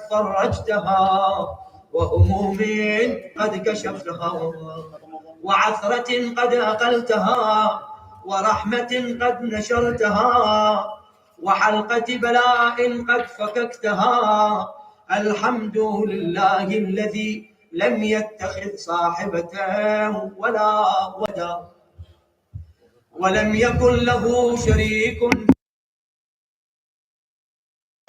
فرجتها، وهموم قد كشفتها، وعثرة قد أقلتها، ورحمة قد نشرتها، وحلقة بلاء قد فككتها. الحمد لله الذي لم يتخذ صاحبة ولا ولدا، ولم يكن له شريك،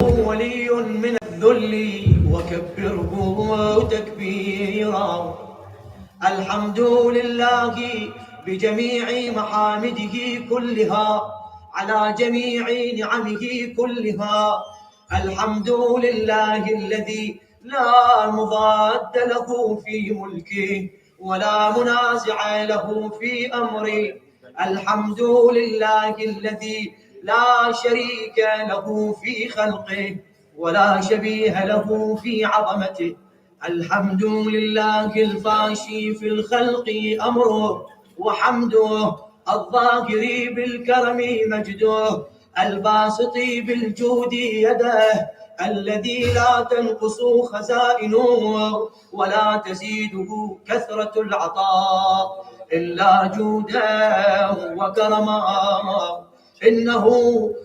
ولي من الذل، وكبره تكبيرا. الحمد لله بجميع محامده كلها، على جميع نعمه كلها. الحمد لله الذي لا مضاد له في ملكه، ولا منازع له في أمره. الحمد لله الذي لا شريك له في خلقه، ولا شبيه له في عظمته. الحمد لله الفاشي في الخلق أمره وحمده، الظاهر بالكرم مجده، الباسط بالجود يده، الذي لا تنقص خزائنه ولا تزيده كثرة العطاء إلا جودا وكرما. إنه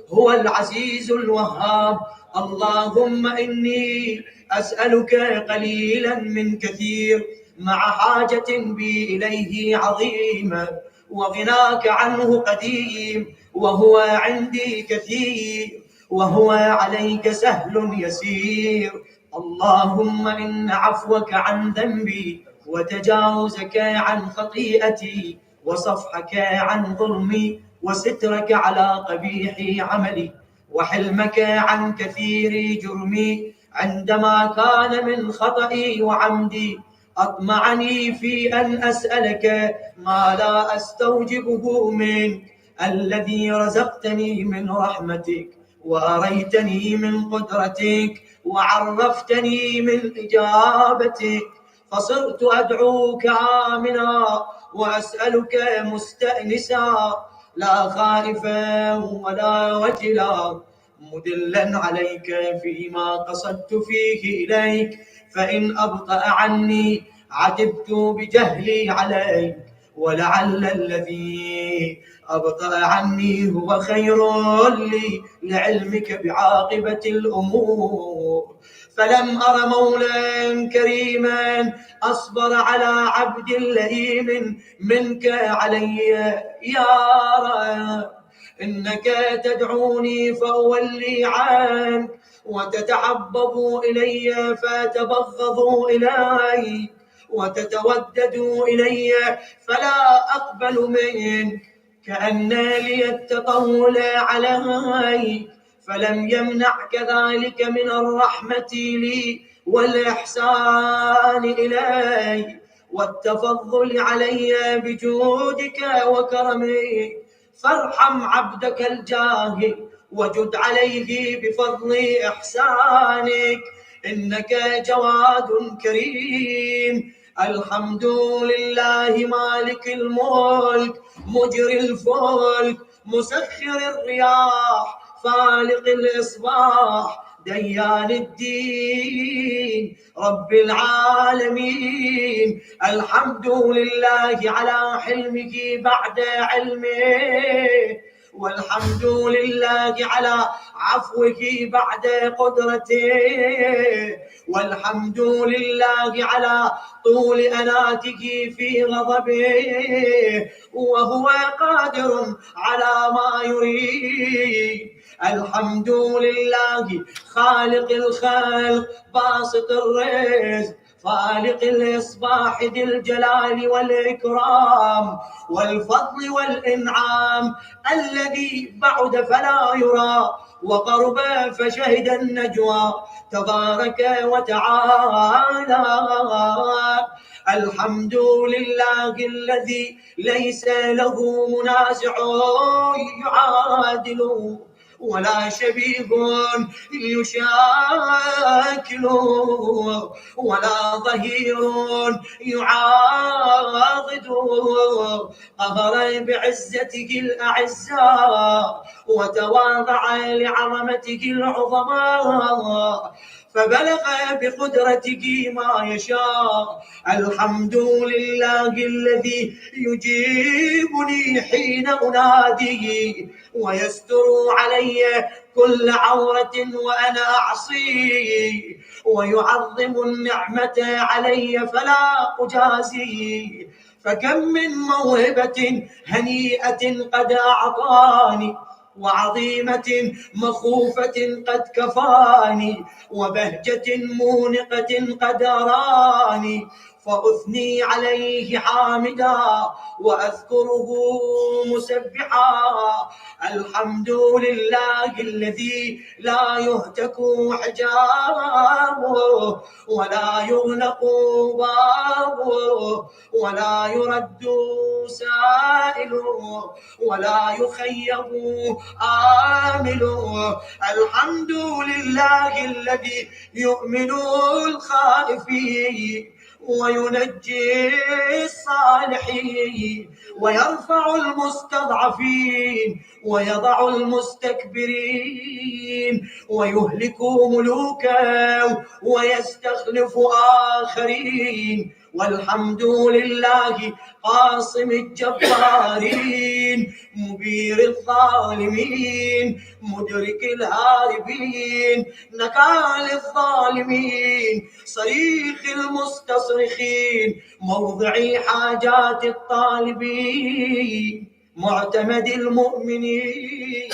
هو العزيز الوهاب. اللهم إني أسألك قليلا من كثير، مع حاجة بي إليه عظيمة، وغناك عنه قديم، وهو عندي كثير، وهو عليك سهل يسير. اللهم إن عفوك عن ذنبي، وتجاوزك عن خطيئتي، وصفحك عن ظلمي، وسترك على قبيح عملي، وحلمك عن كثير جرمي، عندما كان من خطئي وعمدي، أطمعني في أن أسألك ما لا أستوجبه منك، الذي رزقتني من رحمتك، وأريتني من قدرتك، وعرفتني من إجابتك، فصرت أدعوك آمنا، وأسألك مستأنسا، لا خائفا ولا وجلا، مدلا عليك فيما قصدت فيه إليك. فإن أبطأ عني عتبت بجهلي عليك، ولعل الذي أبطأ عني هو خير لي لعلمك بعاقبة الأمور. فلم أر مولا كريما أصبر على عبد لئيم منك علي يا رب. إنك تدعوني فأولي عنك، وتتعبب إلي فأتبغض إليك، وتتودد إلي فلا أقبل منك، كأن لي التطول عليك. فلم يمنعك ذلك من الرحمة لي، والإحسان إلي، والتفضل علي بجودك وكرمك. فارحم عبدك الجاهل، وجد عليه بفضل إحسانك، إنك جواد كريم. الحمد لله مالك الملك، مجري الفلك، مسخر الرياح، فالق الإصباح، ديان الدين، رب العالمين. الحمد لله على حلمه بعد علمه، والحمد لله على عفوه بعد قدرته، والحمد لله على طول أناته في غضبه، وهو قادر على ما يريد. الحمد لله خالق الخلق، باسط الرزق، فالق الإصباح، ذي الجلال والإكرام والفضل والإنعام، الذي بعد فلا يرى، وقرب فشهد النجوى، تبارك وتعالى. الحمد لله الذي ليس له منازع يعادله، ولا شبيه يشاكله، ولا ظهير يعاضده. قهر بعزته الأعزاء، وتواضع لعظمته العظماء، فبلغ بقدرته ما يشاء. الحمد لله الذي يجيبني حين أناديه ويستر علي كل عورة وأنا أعصيه، ويعظم النعمة علي فلا أجازيه. فكم من موهبة هنيئة قد أعطاني، وعظيمة مخوفة قد كفاني، وبهجة مونقة قد أراني، فأثني عليه حامدا وأذكره مسبحا. الحمد لله الذي لا يهتك حجابه ولا يغلق بابه ولا يرد سائله ولا يخيب آمله. الحمد لله الذي يؤمن الخائفين وينجي الصالحين ويرفع المستضعفين ويضع المستكبرين ويهلك ملوكا ويستخلف آخرين. والحمد لله قاصم الجبارين مبير الظالمين مدرك الهاربين نكال الظالمين صريخ المستصرخين موضع حاجات الطالبين معتمد المؤمنين.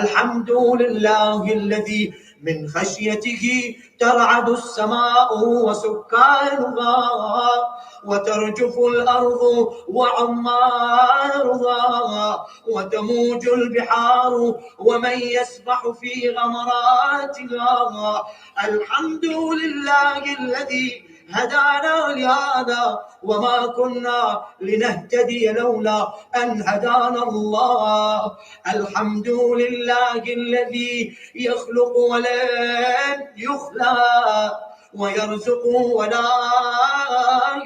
الحمد لله الذي من خشيته ترعد السماء وسكانها وترجف الأرض وعمارها وتموج البحار ومن يسبح في غمراتها. الحمد لله الذي هدانا لهذا وما كنا لنهتدي لولا أن هدانا الله. الحمد لله الذي يخلق ولن يخلق ويرزق ولا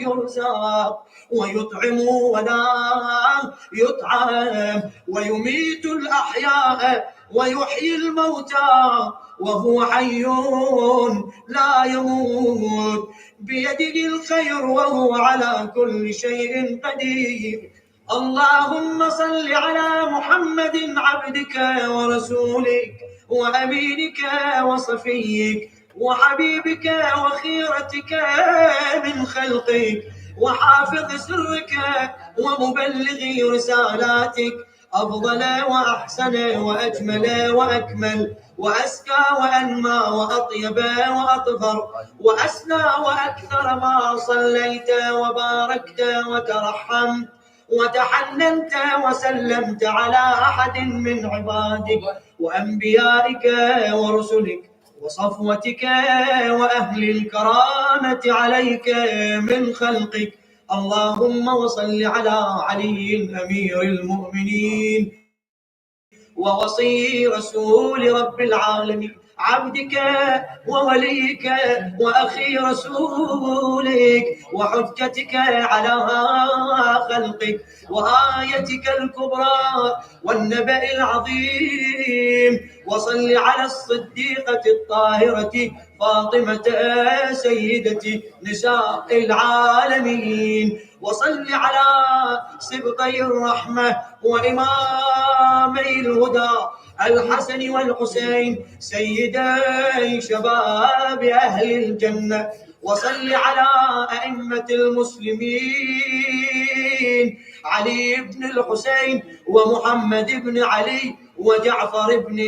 يرزق ويطعم ولا يطعم ويميت الأحياء ويحيي الموتى وهو حي لا يموت بيده الخير وهو على كل شيء قدير. اللهم صل على محمد عبدك ورسولك وأمينك وصفيك وحبيبك وخيرتك من خلقك وحافظ سرك ومبلغ رسالاتك أفضل وأحسن وأجمل وأكمل وأزكى وأنمى وأطيب وأطهر وأسنى وأكثر ما صليت وباركت وترحمت وتحننت وسلمت على أحد من عبادك وأنبيائك ورسلك وصفوتك وأهل الكرامة عليك من خلقك. اللهم وصل على علي أمير المؤمنين ووصي رسول رب العالمين عبدك ووليك وأخي رسولك وحجتك على خلقك وآيتك الكبرى والنبأ العظيم. وصل على الصديقة الطاهرة فاطمة سيدة نساء العالمين. وصل على سبطي الرحمة وإمامي الهدى الحسن والحسين سيدي شباب أهل الجنة. وصل على أئمة المسلمين علي بن الحسين ومحمد بن علي وجعفر بن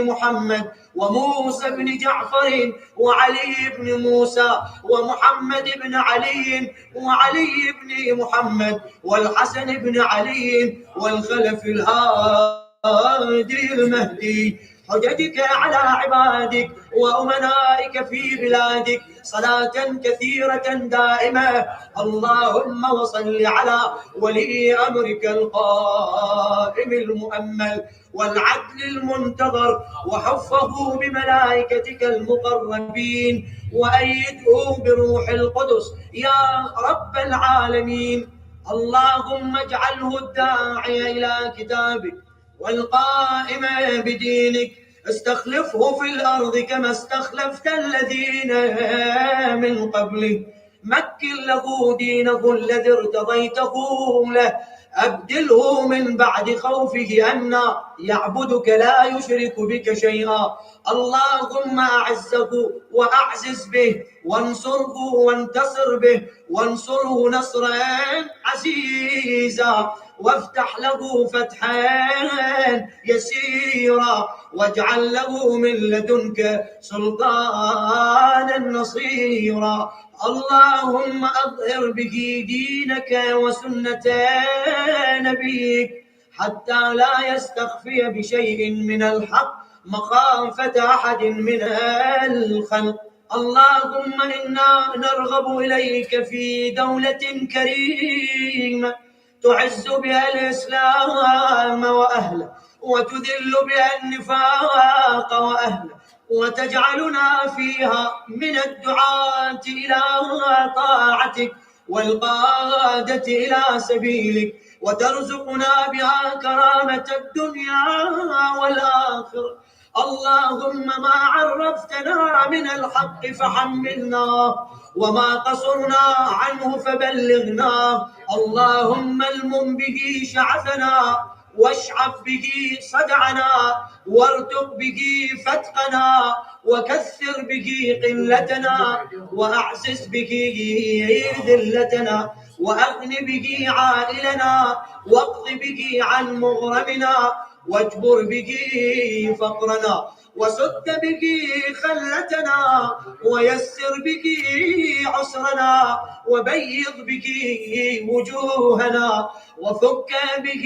محمد وموسى بن جعفر وعلي بن موسى ومحمد بن علي وعلي بن محمد والحسن بن علي والخلف الهادي المهدي. حججك على عبادك وأمنائك في بلادك صلاة كثيرة دائمة. اللهم وصل على ولي أمرك القائم المؤمل والعدل المنتظر وحفه بملائكتك المقربين وأيده بروح القدس يا رب العالمين. اللهم اجعله الداعي إلى كتابك والقائم بدينك استخلفه في الأرض كما استخلفت الذين من قبله، مكن له دينه الذي ارتضيته له، أبدله من بعد خوفه أن يعبدك لا يشرك بك شيئا. اللهم أعزه وأعزز به، وانصره وانتصر به، وانصره نصرا عزيزا، وافتح له فتحا يسيرا، واجعل له من لدنك سلطانا نصيرا. اللهم أظهر به دينك وسنة نبيك حتى لا يستخفي بشيء من الحق مخافة أحد من الخلق. اللهم إنا نرغب إليك في دولة كريمة تعز بها الإسلام وأهله، وتذل بها النفاق وأهله، وتجعلنا فيها من الدعاة إلى طاعتك والقادة إلى سبيلك، وترزقنا بها كرامة الدنيا والآخرة. اللهم ما عرفتنا من الحق فحملنا، وما قصرنا عنه فبلغنا. اللهم المم به شعثنا، واشعب به صدعنا، وارتق به فتقنا، وكثر به قلتنا، وأعزز به ذلتنا، وأغن به عائلنا، واقض به عن مغرمنا، واجبر به فقرنا، وسد به خلتنا، ويسر به عسرنا، وبيض به وجوهنا، وفك به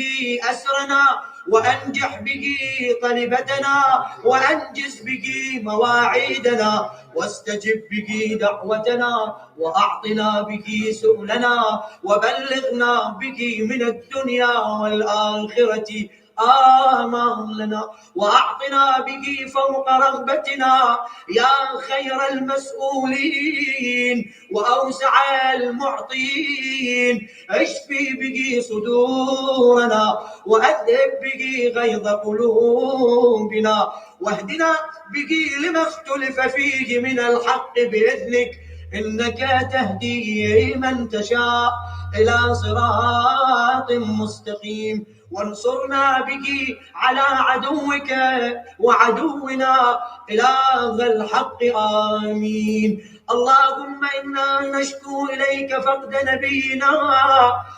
أسرنا، وأنجح به طلبتنا، وأنجز به مواعيدنا، واستجب به دعوتنا، وأعطنا به سؤلنا، وبلغنا به من الدنيا والآخرة آمالنا، وأعطنا به فوق رغبتنا يا خير المسؤولين وأوسع المعطين. اشفي به صدورنا، وأذهب به غيظ قلوبنا، واهدنا به لما اختلف فيه من الحق بإذنك، إنك تهدي من تشاء إلى صراط مستقيم. وانصرنا به على عدوك وعدونا إله الحق آمين. اللهم إنا نشكو إليك فقد نبينا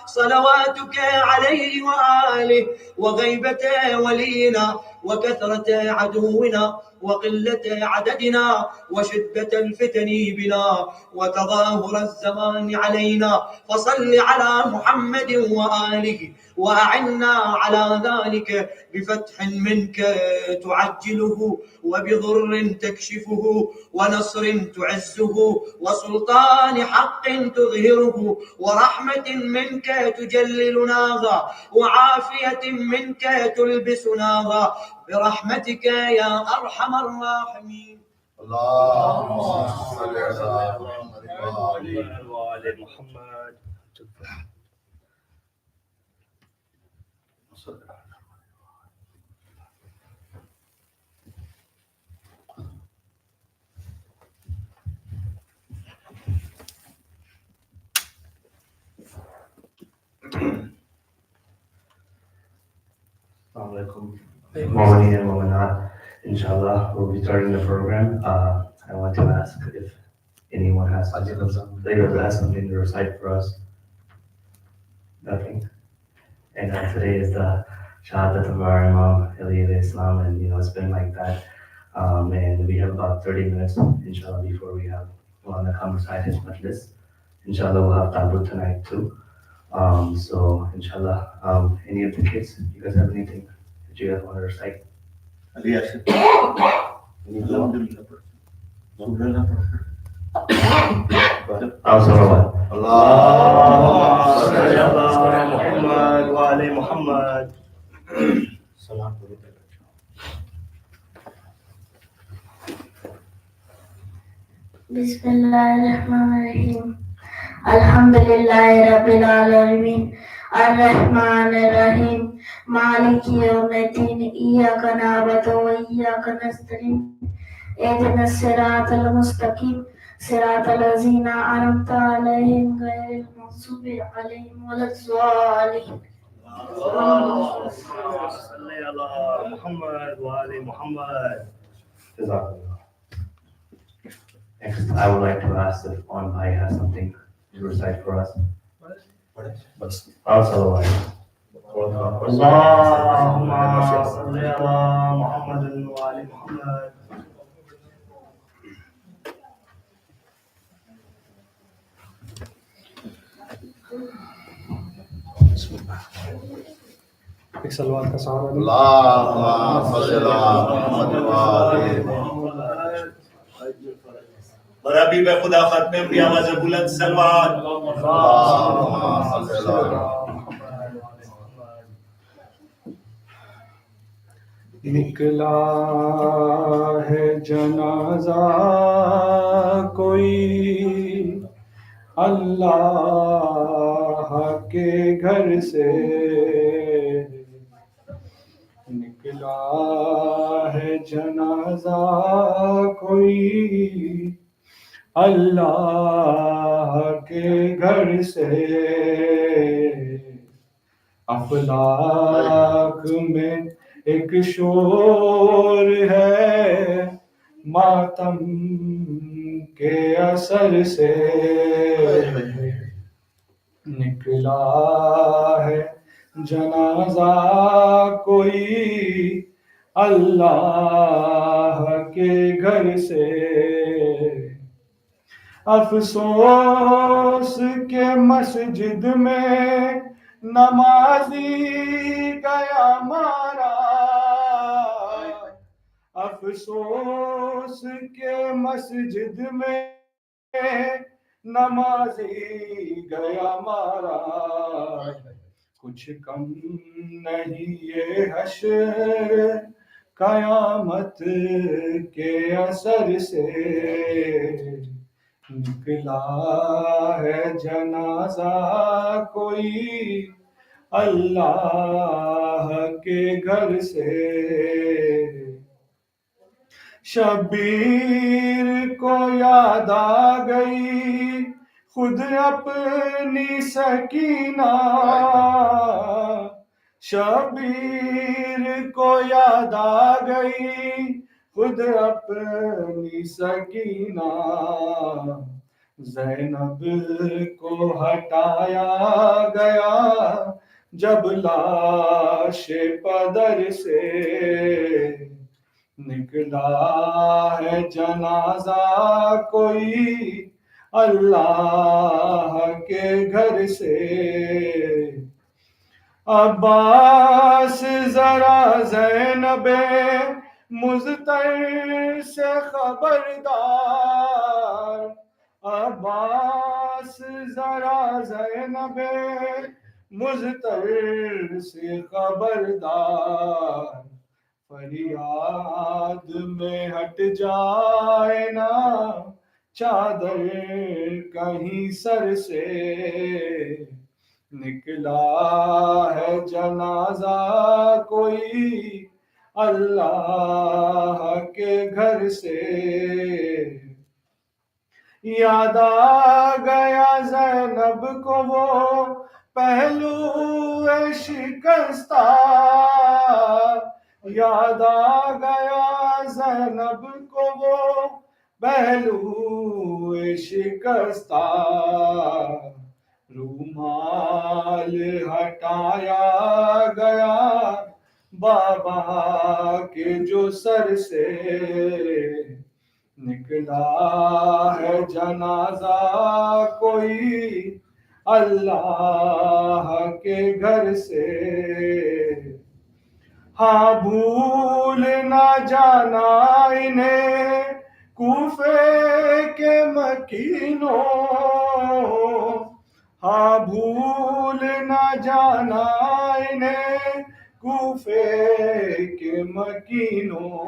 صلواتك عليه وآله، وغيبة ولينا، وكثرة عدونا، وقلة عددنا، وشدة الفتن بنا، وتظاهر الزمان علينا. فصل على محمد وآله، وأعنا على ذلك بفتح منك تعجله، وبضر تكشفه، ونصر تعزه، وسلطان حق تظهره، ورحمة منك تجللناها، وعافية منك تلبسناها، برحمتك يا أرحم الراحمين. اللهم صل على محمد وآل محمد. Assalamualaikum. Maulana and Maulana, inshallah, we'll be starting the program. I want to ask if anyone has something to recite for us. Nothing. And today is the Shahadat of our Imam, Islam, and it's been like that. And we have about 30 minutes, inshallah, before we have Maulana come recite his Majlis. Inshallah, we'll have Tabut tonight too. So inshallah, any of the kids, you guys have anything that you guys want to recite? Bismillahirrahmanirrahim. Alhamdulillahi Rabbil Alameen. Ar-Rahmanir Rahim. مالك يوم الدين إياك نعبد وإياك نستعين اهدنا الصراط المستقيم صراط الذين أنعمت عليهم غير المغضوب عليهم ولا الضالين. صلی علی محمد و آل محمد. Jazakallah. Next, I would like to ask if on Bhai has something to recite for us. Salawat. اللهم صل على محمد و آل محمد. ایک سلوات کا سہارا دیں. اللهم صل على محمد وآل محمد. اور حبیب خدا ختم بھی آواز بلند سلوات. اللهم صل على نکلا ہے جنازہ کوئی اللہ کے گھر سے، نکلا ہے جنازہ کوئی اللہ کے گھر سے، افلاک میں ایک شور ہے ماتم کے اثر سے، نکلا ہے جنازہ کوئی اللہ کے گھر سے، افسوس کے مسجد میں نمازی گیا مارا، افسوس کے مسجد میں نمازی گیا مارا، کچھ کم نہیں یہ حشر قیامت کے اثر سے، نکلا ہے جنازہ کوئی اللہ کے گھر سے، شبیر کو یاد آ گئی خود اپنی سکینہ، شبیر کو یاد آ گئی خود اپنی سکینہ، زینب کو ہٹایا گیا جب لاش پدر سے، نکلا ہے جنازہ کوئی اللہ کے گھر سے، عباس ذرا زینب مضطر سے خبردار، عباس ذرا زینب مضطر سے خبردار، فریاد میں ہٹ جائے نا چادر کہیں سر سے، نکلا ہے جنازہ کوئی اللہ کے گھر سے، یاد آ گیا زینب کو وہ پہلو شکستہ، یاد آ گیا زینب کو وہ پہلو شکستہ، رومال ہٹایا گیا بابا کے جو سر سے، نکلا ہے جنازہ کوئی اللہ کے گھر سے، ہاں بھول نہ جانا انہیں کوفے کے مکینوں، ہاں بھول نہ جانا انہیں کوفے کے مکینوں،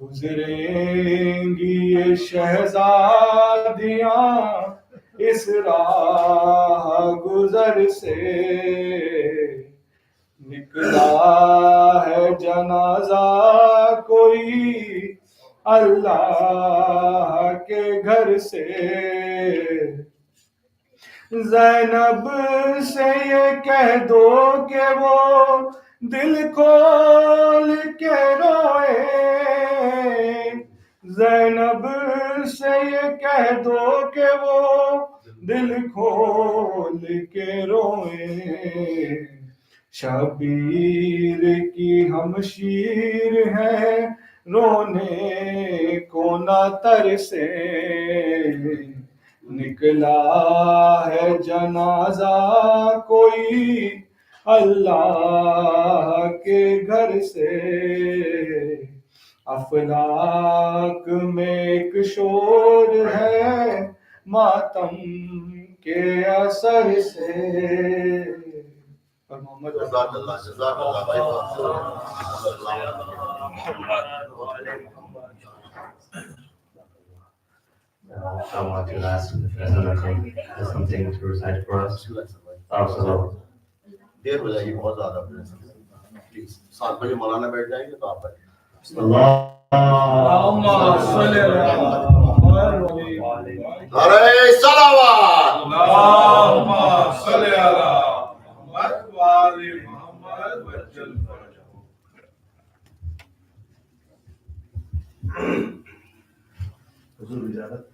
گزریں گی یہ شہزادیاں اس راہ گزر سے، نکلا ہے جنازہ کوئی اللہ کے گھر سے، زینب سے یہ کہہ دو کہ وہ دل کھول کے روئے، زینب سے یہ کہہ دو کہ وہ دل کھول کے روئے، شبیر کی ہم شیر ہیں رونے کو نہ ترسے، نکلا ہے جنازہ کوئی اللہ کے گھر سے، افلاک میں ایک شور ہے ماتم کے اثر سے۔ اور محمد جزاک اللہ بھائی I want to ask if anyone has something to recite for us. Absolutely. دیر ہو جائے گی بہت زیادہ، پلیز 7 بجے مولانا بیٹھ جائیں گے تو آپ بیٹھیں۔ اللہم صلی علی محمد، نعرہ صلوات، اللہم صلی علی محمد وآل محمد وجل فرجہ۔ حضور اجازت۔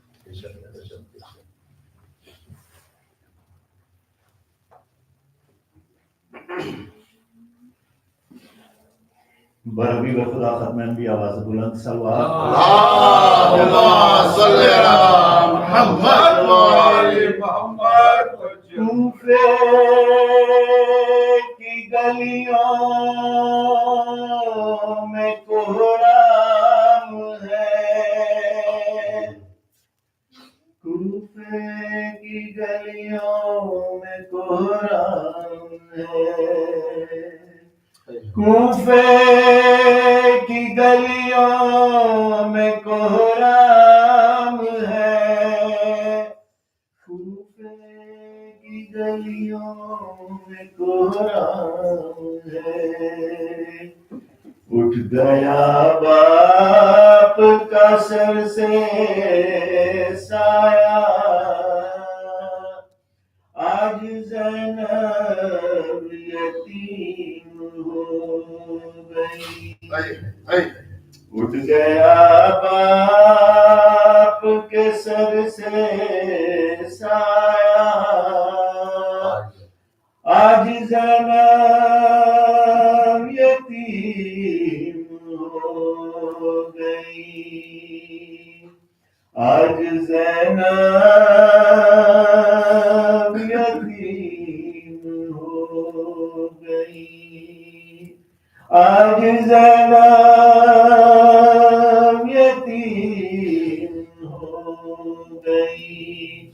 بربی و خدا ختم انبیاء آواز بلند صلوات۔ اللہم صلی علی محمد وآل محمد وجل۔ کوفے کی گلیوں میں کوہرام ہے، کوفے کی گلیوں میں کوہرام ہے، کوفے کی گلیوں میں کوہرام ہے، کوفے کی گلیوں میں کوہرام ہے، اٹھ گیا باپ کا سر سے سایہ، آج زینب یتیم ہو گئی، اٹھ گیا باپ کے سر سے سایہ، آج زینب یتیم ہو گئی، آج زینب یتیم ہو گئی، آج زینب یتیم ہو گئی،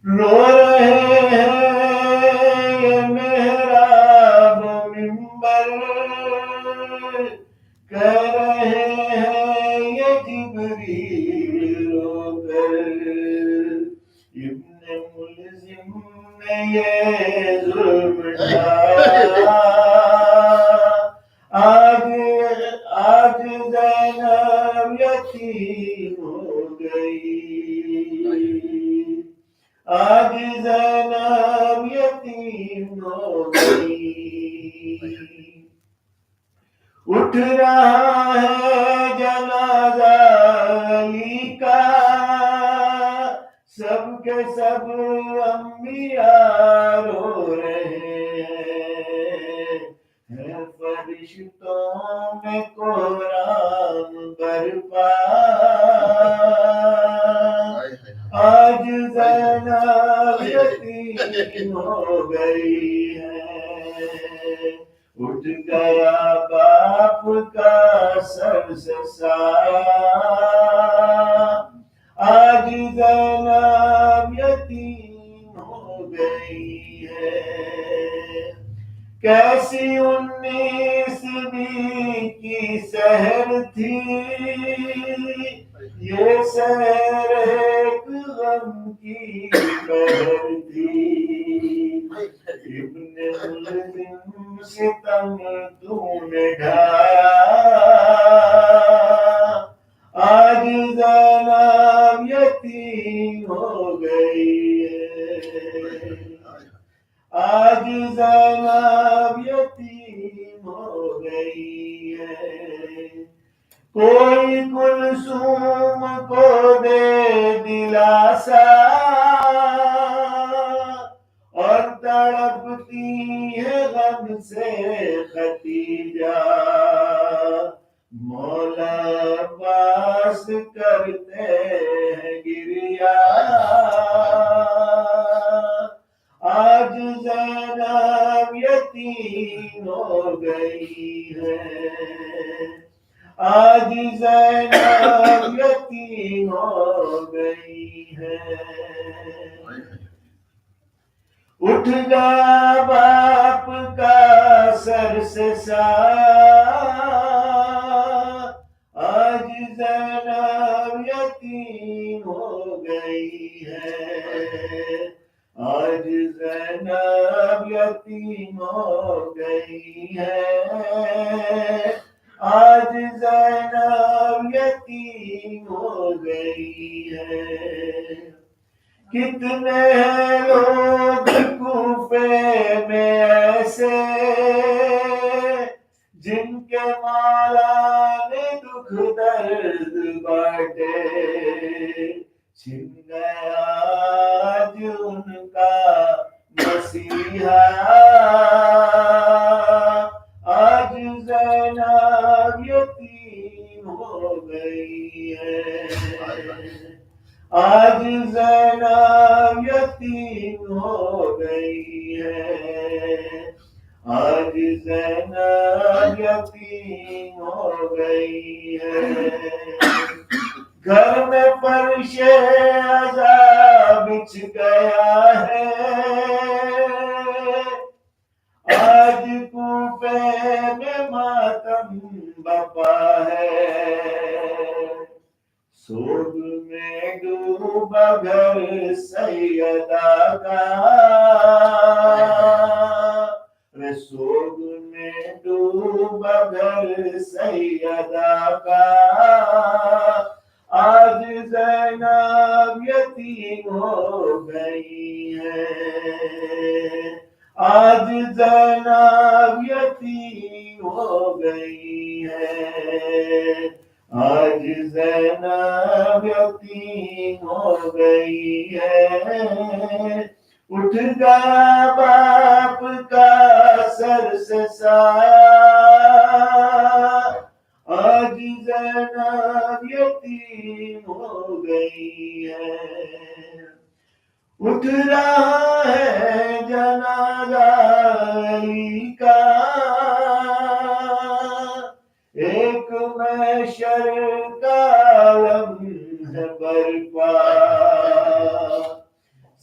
رو رہے ہیں یہ محراب و منبر، کہہ رہے ہیں یہ جبریل رو کر، ابن ملزم نے یہ ظلم ڈھایا، آج زینب یتیم ہو گئی، آج زینب یتیم ہو گئی، اٹھ رہا ہے جنازہ علی کا، سب کے سب انبیاء رو رہے ہیں، فرشتوں میں قرآن برپا، آج زینب یتیم ہو گئی ہے، اٹھ گیا باپ کا سر سے سایہ، آج زینب یتیم ہو گئی ہے، کیسی 19ویں کی سحر تھی یہ، سحر ایک غم کی پہر تھی، ابن ملزم ستم یتیم ہو گئی ہے آج زینب یتیم ہو گئی ہے کوئی کلثوم کو دے دلاسا اور تڑپتی ہے غم سے ختیجہ مولا پاس کرتے ہیں گریا آج زینب یتیم ہو گئی ہے آج زینب یتیم ہو گئی ہے اٹھ گیا باپ کا سر سے سایہ آج زینب یتیم ہو گئی ہے آج زینب یتیم ہو گئی ہے آج زینب یتیم ہو گئی ہے کتنے لوگ کوفے میں ایسے جن کے مولا نے دکھ درد بانٹے چھن گیا آج ان کا مسیحا آج زینب یتیم ہو گئی ہے آج زینب یتیم ہو گئی ہے آج زینب یتیم ہو گئی ہے گھر میں فرش عذاب بچھ گیا ہے آج کوفے میں ماتم بپا ہے سوگ میں ڈوبا گھر سیدہ کا سوگ میں ڈوبا گھر سیدہ کا آج زینب یتیم ہو گئی ہے آج زینب یتیم ہو گئی ہے آج زینب یتیم ہو گئی ہے اٹھ گیا باپ کا سر سے سایہ آج زینب یتیم ہو گئی ہے اٹھ رہا ہے جنازہ علی کا ایک محشر کا عالم ہے برپا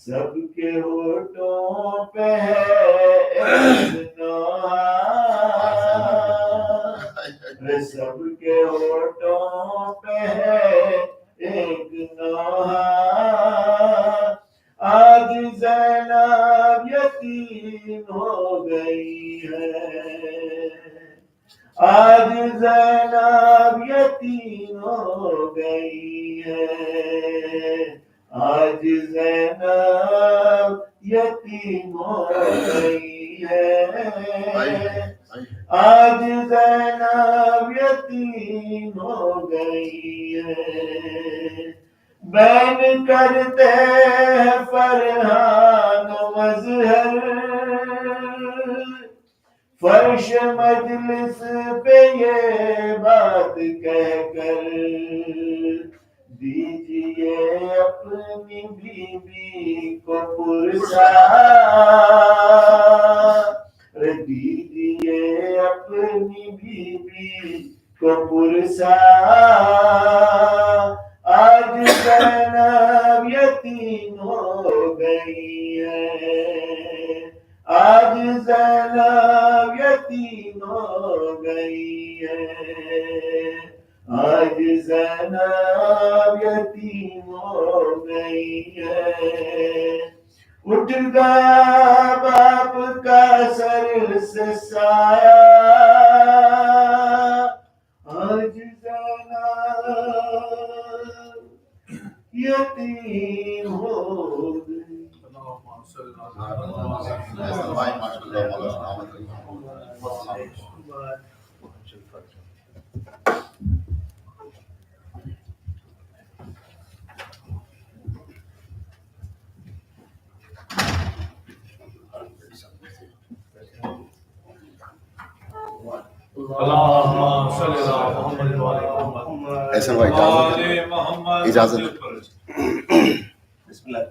سب کے ہونٹوں پہ ہے ایک نوحہ سب کے ہونٹوں پہ ہے ایک نوحہ آج زینب یتیم ہو گئی ہے آج زینب یتیم ہو گئی ہے آج زینب یتیم ہو گئی ہے آج زینب یتیم ہو گئی ہے بین کرتے ہیں فرحان مظہر فرش مجلس پہ یہ بات کہہ کر دیجئے اپنی بیوی کو پرسا دیجئے اپنی بیوی کو پرسا آج زینب یتیم ہو گئی ہے آج زینب یتیم ہو گئی ہے آج زینب یتیم ہو گئی ہے اٹھ گیا باپ کا سر سے سایہ آج زینب یتیم یتیم ہو گئے. بھائی ماشاء اللہ اللهم صل على محمد وعلى محمد. ایسا بھائی اجازت بسم اللہ.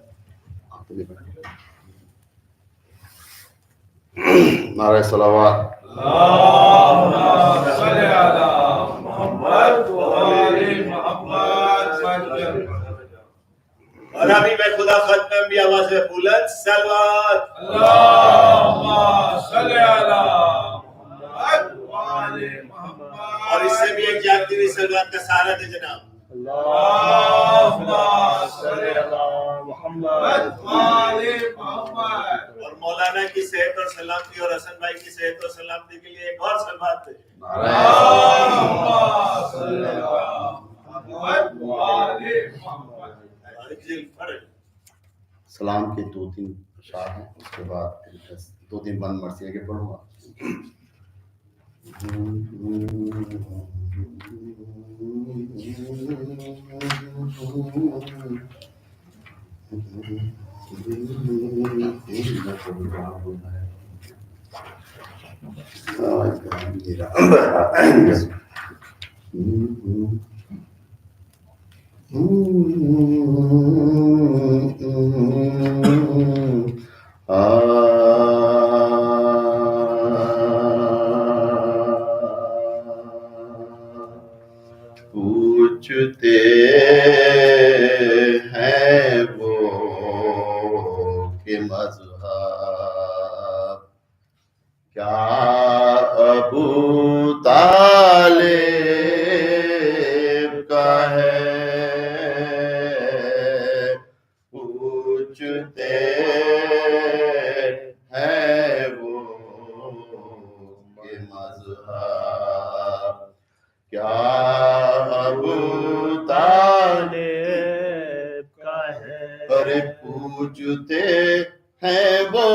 نعرہ صلوات. اللهم صل على محمد وعلى محمد وسلم. اور ابھی میں خدا ختم میں بھی آواز بلند سلوات. اللهم صل على محمد وعلى محمد. اور اس سے بھی ایک جاتی ہوئی سلوات کا سہارا دے جناب. اللهم صل على محمد وعلى محمد. اور مولانا کی صحت اور سلامتی اور حسن بھائی کی صحت اور سلامتی کے لیے ایک اور سلوات دے. اللهم صل على محمد وعلى محمد. سلام کے 2-3 اشعار ہیں, اس کے بعد 2-3 بند مرثیہ کے پڑھوں گا. پوچھتے ہیں وہ کہ مذہب کیا ابو طالب کا ہے. پوچھتے ہیں وہ کہ مذہب کیا ابو طالب کا ہے. ارے پوچھتے ہیں وہ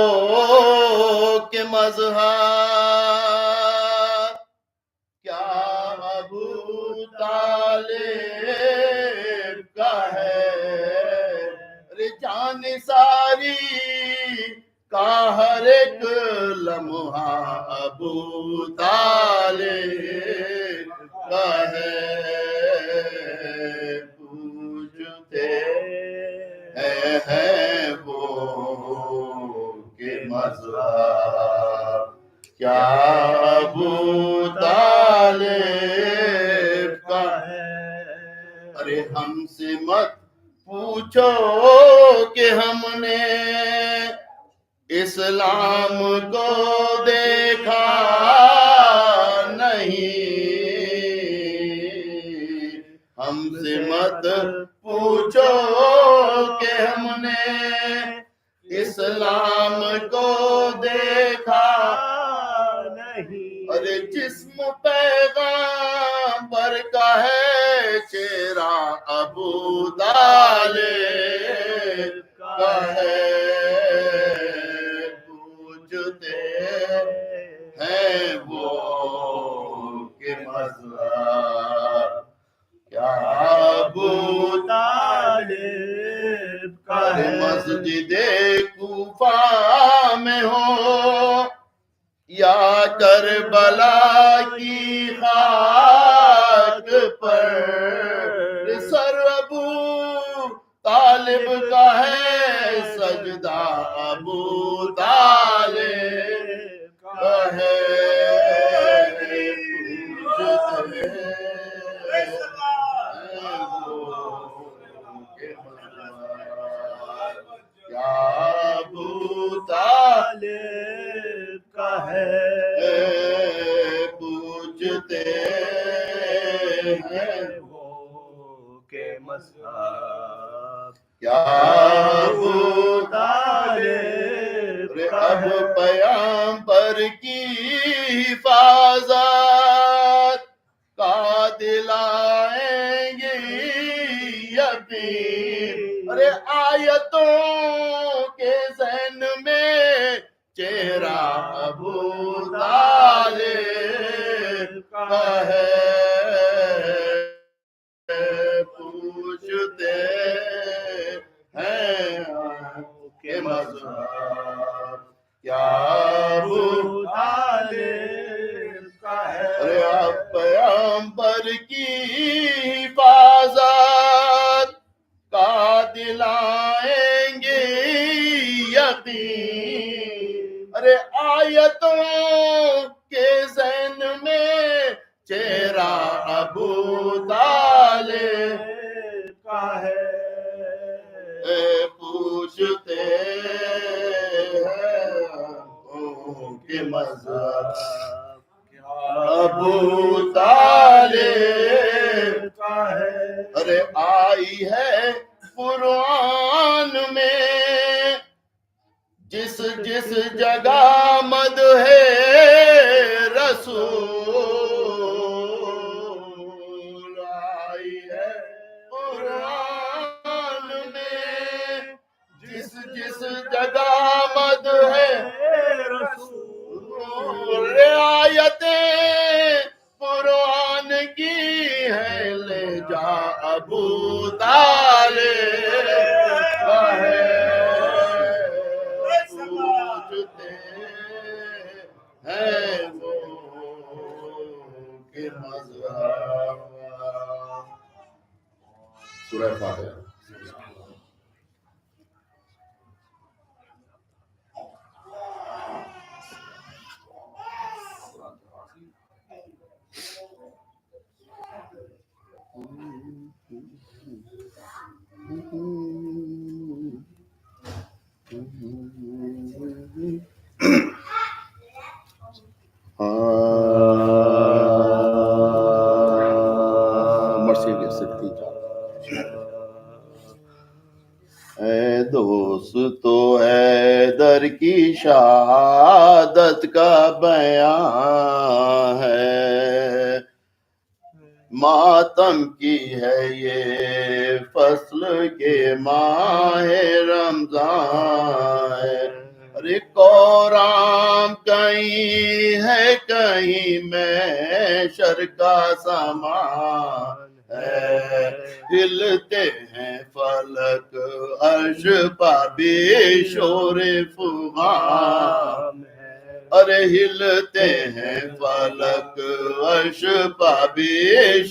کہ مذہب کیا ابو طالب کا ہے. ارے جان ساری کا ہر ایک لمحہ ابو طالب کا ہے. پوچھتے ہیں وہ کہ مذہب کیا ابو طالب کا ہے. ارے ہم سے مت پوچھو کہ ہم نے اسلام کو دیکھا نہیں. ہم سے مت پوچھو کہ ہم نے اسلام کو دیکھا نہیں. ارے جسم پیغامبر کا ہے چہرہ ابو طالب کا ہے. پوچھتے ہیں وہ کہ مذہب کیا ابو طالب کا ہے. مسجد کوفہ میں ہو یا کربلا کی خاک پر سر ابو طالب کا ہے سجدہ ابو طالب کا ہے. پوچھتے ہیں کیا ابو طالب کا ہے. پوچھتے ہیں وہ کہ مذہب کیا ابو طالب کا ہے. اب پیغمبر کی حفاظت کا دلائیں گے یقین ارے آیتوں کے ذہن میں چہرہ ابو طالب کا ہے، پوچھتے ہیں کہ مذہب کیا ابو طالب کا ہے، ارے اب پیغمبر کی حفاظت کا دلائیں گے یقین، ارے آیتوں کے ذہن میں چہرہ ابو طالب کا ہے، پوچھتے ہیں کہ مذہب ابو طالب کا ہے، ارے آئی ہے قرآن میں جس جس جگہ مد ہے رسول، آئی ہے قرآن میں جس جس جگہ مد ہے رسول، رعایتیں قرآن کی ہے، لے جا ابو طالب کا ہے، پوچھتے ہیں وہ کہ مذہب سورہ فاتحہ۔ اے دوستو حیدر کی شہادت کا بیان ہے، ماتم کی ہے یہ فصل کے ماہ رمضان ہے، ارے کورام کہیں ہے کہیں محشر کا سامان ہے، ہلتے ہیں فلک عرش پا بھی شور فغان ہے، ارے ہلتے ہیں فلک عرش پا بھی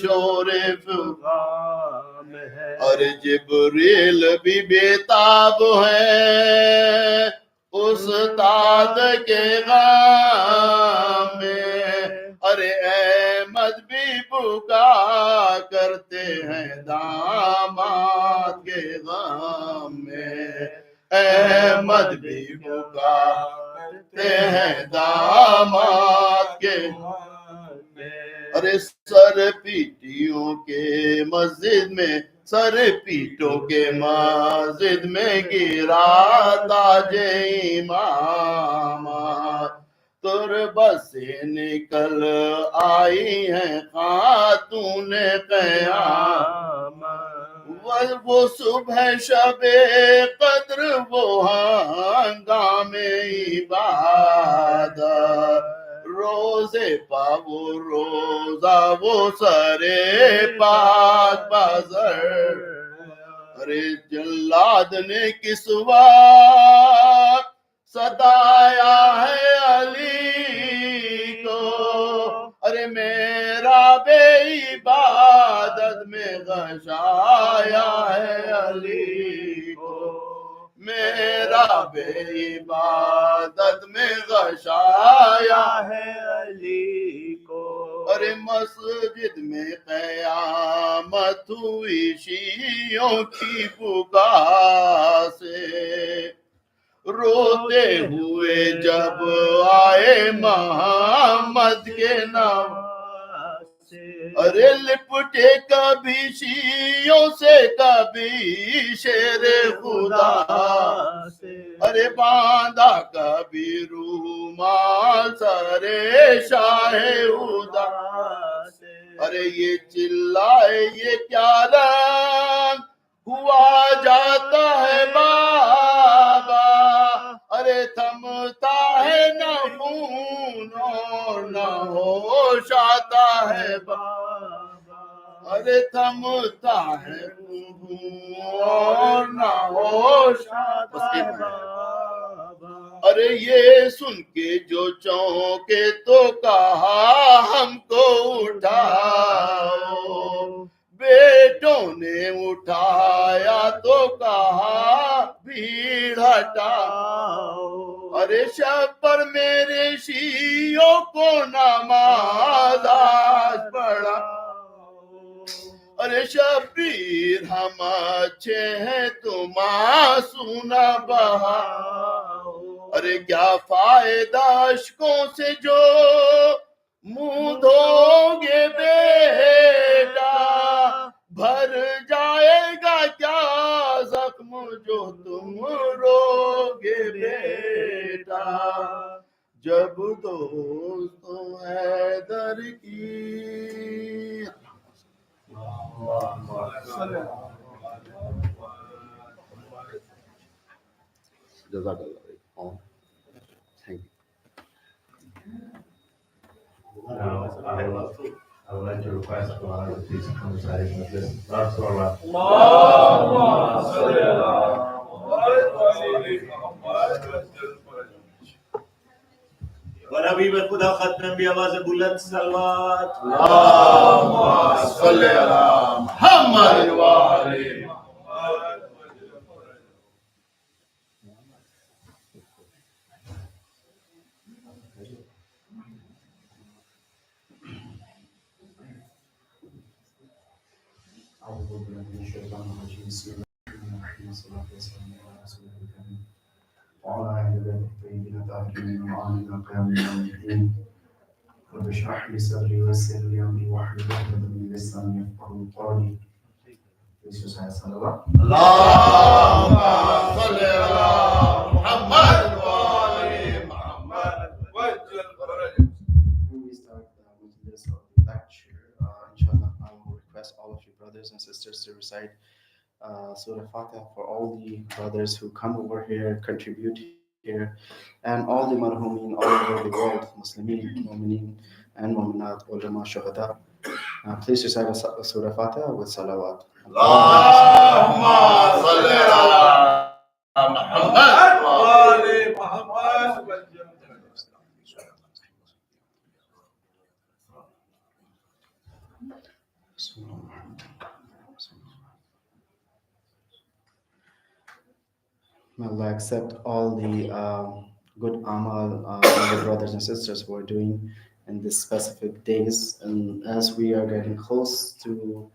شور فغان ہے، ارے جبریل بھی بیتاب ہیں استاد کے غم میں، ارے احمد بھی بکا کرتے ہیں داماد کے غم میں، احمد بھی بکا کرتے ہیں داماد کے غم میں، ارے سر پیٹیوں کے مسجد میں، سر پیٹوں کے مسجد میں گرا تاج امام، تربت سے نکل آئی ہیں خاتون قیام، وہ صبح شب قدر وہ ہنگام عبادت، روزے پا وہ روزہ وہ سرے پاک بازر، ارے جلاد نے کس وقت ستایا ہے علی کو، ارے میرا بے عبادت میں غشایا ہے علی کو، میرا بے عبادت میں غشایا ہے علی کو، ارے مسجد میں قیامت ہوئی شیعوں کی بکا سے، روتے ہوئے جب آئے محمد کے نام سے، ارے لپٹے کبھی شیعوں سے کبھی شیر خدا سے، ارے باندھا کبھی رومال سرے شاہ خدا سے، ارے یہ چلائے یہ کیا رنگ हुआ जाता है बाबा, अरे थमता है न खून और न होश आता है बाबा, अरे थमता है खून और न होश आता है बाबा। अरे ये सुन के जो चौंके तो कहा हमको उठाओ, बेटों ने उठाया तो कहा भीड़ हटाओ, अरे शब पर मेरे शियों को नमाज आज पढ़ा, अरे शबीर हम अच्छे हैं तुम सुना बहाओ, अरे क्या फायदा अशकों से जो मुंह धोगे बेटा, भर जाएगा क्या जख्म जो तुम रोगे बेटा, जब दोस्तों हैदर की जज़ाकल्लाह। Thank Now, I would like to request Maulana to please come beside his Majlis. Lord Salawat. ونبی به خدا ختم بی آواز بلند سلوات. اللهم صل على محمد وآل محمد. أعوذ بالله من الشيطان الرجيم بسم الله الرحمن الرحيم والصلاة والسلام على رسول الله وعلى آله بيته الطيبين الطاهرين وعلى قيام يوم الدين رب اشرح لي صدري ويسر لي أمري واحلل عقدة من لساني يفقهوا قولي. Yesus saya salawat. اللهم صل على محمد وآل محمد. Before we start the Majlis of the lecture, inshallah, I will request all of you brothers and sisters to recite Surah Fatiha for all the brothers who come over here, contribute here, and all the marhumin all over the world, Muslimin, Mu'mineen, and Mu'minat, ulama, shuhada. Please recite Surah Fatiha with salawat. اللهم صل على محمد وآل محمد. May Allah accept all the good amal all the brothers and sisters who are doing in these specific days. And as we are getting close to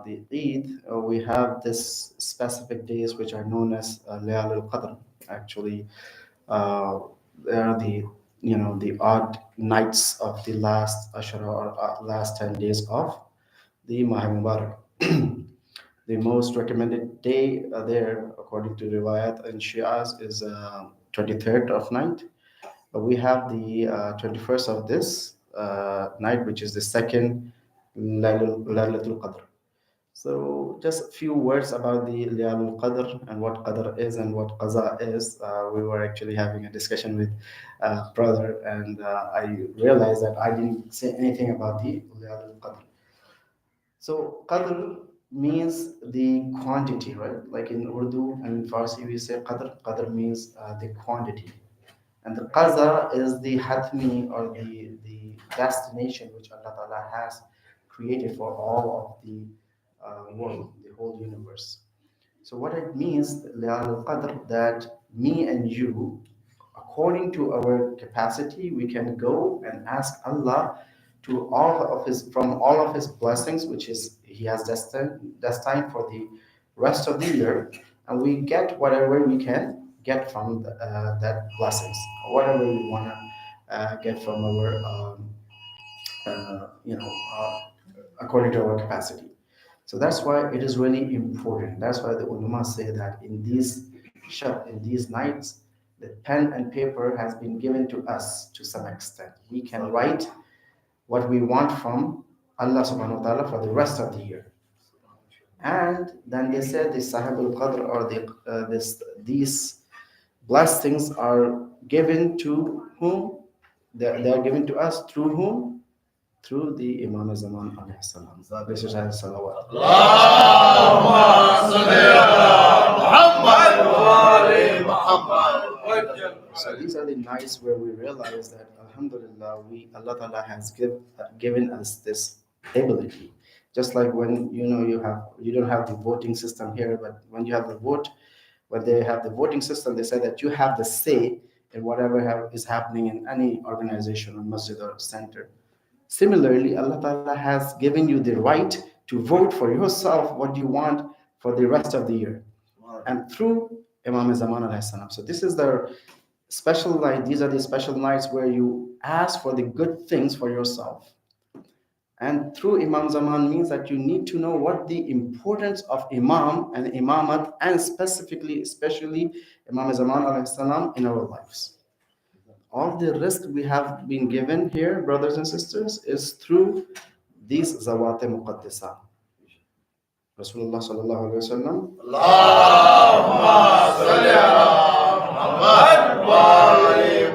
the Eid, we have this specific days which are known as Layal al-Qadr. Actually, they are the odd nights of the last Ashura or last 10 days of the Maha Mubarak. The most recommended day there, according to Riwayat and Shias, is 23rd of night. We have the 21st of this night, which is the second Laylatul Qadr. So, just a few words about the Laylatul Qadr and what Qadr is and what Qaza is. We were actually having a discussion with brother, and I realized that I didn't say anything about the Laylatul Qadr. So qadr means the quantity, right? Like in Urdu and in Farsi, we say qadr. Qadr means the quantity. And the qaza is the hatmi or the destination which Allah Ta'ala has created for all of the world, the whole universe. So what it means, Layal al-Qadr, that me and you, according to our capacity, we can go and ask Allah to from all of his blessings, which is he has destined for the rest of the year, and we get whatever we can get from that blessings, whatever we want to get from our uh, you know uh, according to our capacity. So that's why it is really important. That's why the ulama say that in these nights, the pen and paper has been given to us to some extent. We can write what we want from Allah subhanahu wa ta'ala for the rest of the year. And then they said the Sahib al Qadr or these blessings are given to whom? They are given to us through whom? Through the Imam Zaman alayhi salam. This is our salawat. So these are the nights where we realize that Alhamdulillah, Allah Ta'ala has given us this ability. Just like when you don't have the voting system here, but when you have the vote, when they have the voting system, they say that you have the say in whatever is happening in any organization or masjid or center. Similarly, Allah Ta'ala has given you the right to vote for yourself what you want for the rest of the year. And through Imam Zaman alayhi salam. So this is the special night. These are the special nights where you ask for the good things for yourself. And through Imam Zaman means that you need to know what the importance of Imam and Imamat, and especially Imam Zaman alayhi salam in our lives. All the risk we have been given here, brothers and sisters, is through these Zawat Muqaddisa. Rasulullah sallallahu alaihi wasallam. Allahumma salli ala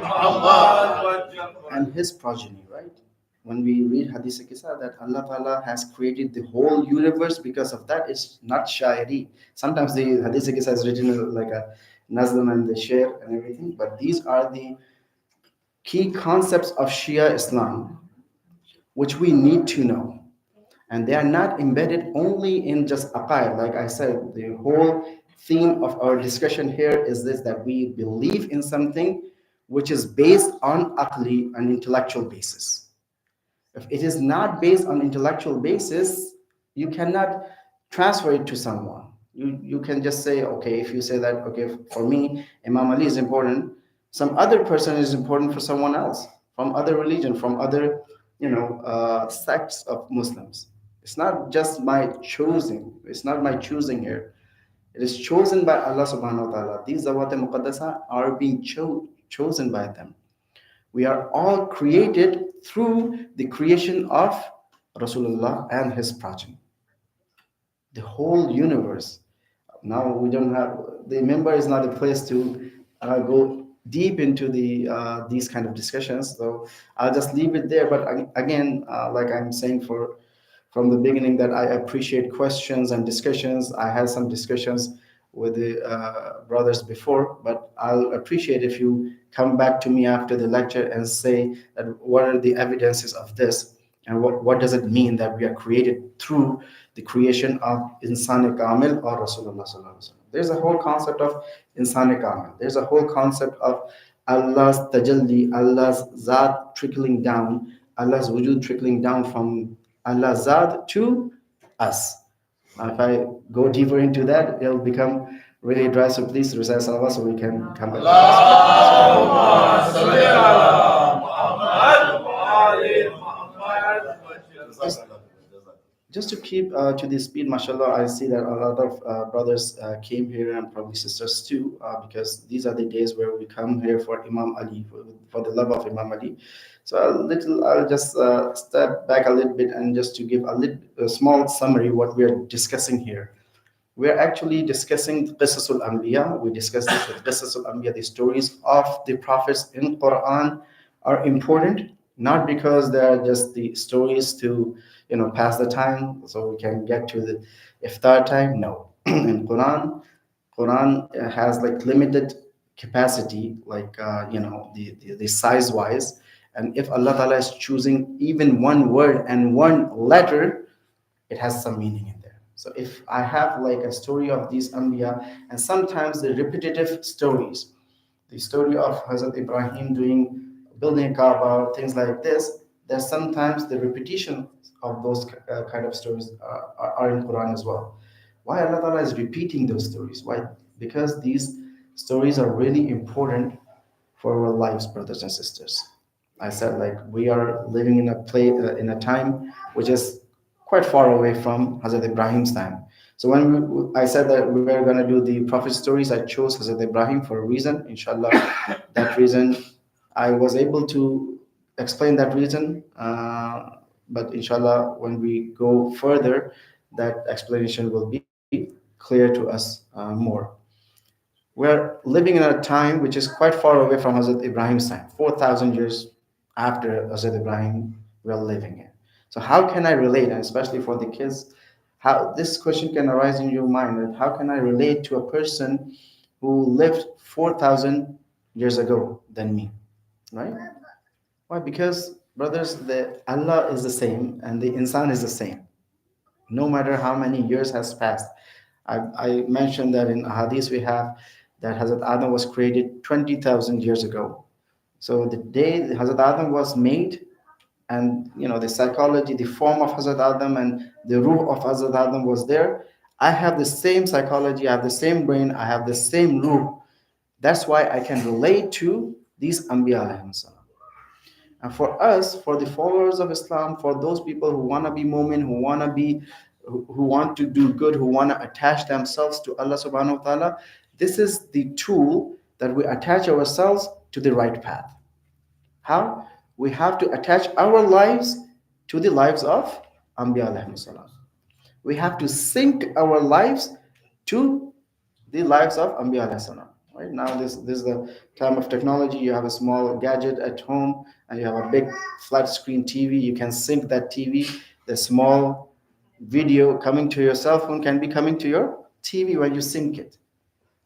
Muhammad and his progeny, right? When we read Hadith Kisa that Allah Ta'ala has created the whole universe, because of that, it's not shairi. Sometimes the Hadith Kisa is written like a nazm and the shair and everything, but these are the key concepts of Shia Islam, which we need to know. And they are not embedded only in just aqaid. Like I said, the whole theme of our discussion here is this, that we believe in something which is based on aqli, an intellectual basis. If it is not based on intellectual basis, you cannot transfer it to someone. You can just say, okay, if you say that, okay, for me, Imam Ali is important, some other person is important for someone else, from other religion, from other, sects of Muslims. It's not just my choosing. It's not my choosing here. It is chosen by Allah subhanahu wa ta'ala. These Zawat Muqaddasa are being chosen by them. We are all created through the creation of Rasulullah and his progeny. The whole universe. Now we don't have, the member is not a place to go deep into these kind of discussions. So I'll just leave it there. But again, like I'm saying from the beginning, that I appreciate questions and discussions. I had some discussions with the brothers before, but I'll appreciate if you come back to me after the lecture and say that what are the evidences of this, and what does it mean that we are created through the creation of Insan Kamil or Rasulullah sallallahu alaihi wasallam. There's a whole concept of Insan Kamil. There's a whole concept of Allah's tajalli, Allah's zat trickling down, Allah's wujud trickling down from Allah's zat to us. Now, if I go deeper into that, it'll become really dry. So please recite salawat so we can come back. Just to keep to the speed, mashallah, I see that a lot of brothers came here, and probably sisters too, because these are the days where we come here for Imam Ali, for the love of Imam Ali. So I'll just step back a little bit, and just to give a small summary what we are discussing here. We are actually discussing Qisasul Anbiya. We discussed this with Qisasul Anbiya. The stories of the prophets in Quran are important, not because they are just the stories to pass the time so we can get to the iftar time. No. In Quran has like limited capacity, like the size wise. And if Allah Ta'ala is choosing even one word and one letter, it has some meaning in there. So if I have like a story of these Anbiya, and sometimes the repetitive stories, the story of Hazrat Ibrahim building a Kaaba, things like this, there's sometimes the repetition of those kind of stories are in Quran as well. Why Allah Ta'ala is repeating those stories? Why? Because these stories are really important for our lives, brothers and sisters. I said, like, we are living in a time which is quite far away from Hazrat Ibrahim's time. So when I said that we are going to do the prophet stories, I chose Hazrat Ibrahim for a reason. Inshallah, that reason, I was able to explain that reason. But inshallah, when we go further, that explanation will be clear to us more. We're living in a time which is quite far away from Hazrat Ibrahim's time, 4,000 years after Hazrat Ibrahim we're living in. So how can I relate, and especially for the kids, how this question can arise in your mind, that how can I relate to a person who lived 4,000 years ago than me, right? Why? Because brothers, the Allah is the same and the insan is the same, no matter how many years has passed. I mentioned that in hadith we have that Hazrat Adam was created 20,000 years ago. So the day Hazrat Adam was made, and the psychology, the form of Hazrat Adam and the ruh of Hazrat Adam was there. I have the same psychology, I have the same brain, I have the same ruh. That's why I can relate to these Anbiya alayhim salam. And for us, for the followers of Islam, for those people who want to be mu'min, who want to do good, who want to attach themselves to Allah subhanahu wa ta'ala, this is the tool that we attach ourselves to the right path. How? We have to attach our lives to the lives of Anbiya alayhim salam. We have to sync our lives to the lives of Anbiya alayhi salam. Right now, this is the time of technology. You have a small gadget at home, and you have a big flat screen TV. You can sync that TV. The small video coming to your cell phone can be coming to your TV when you sync it.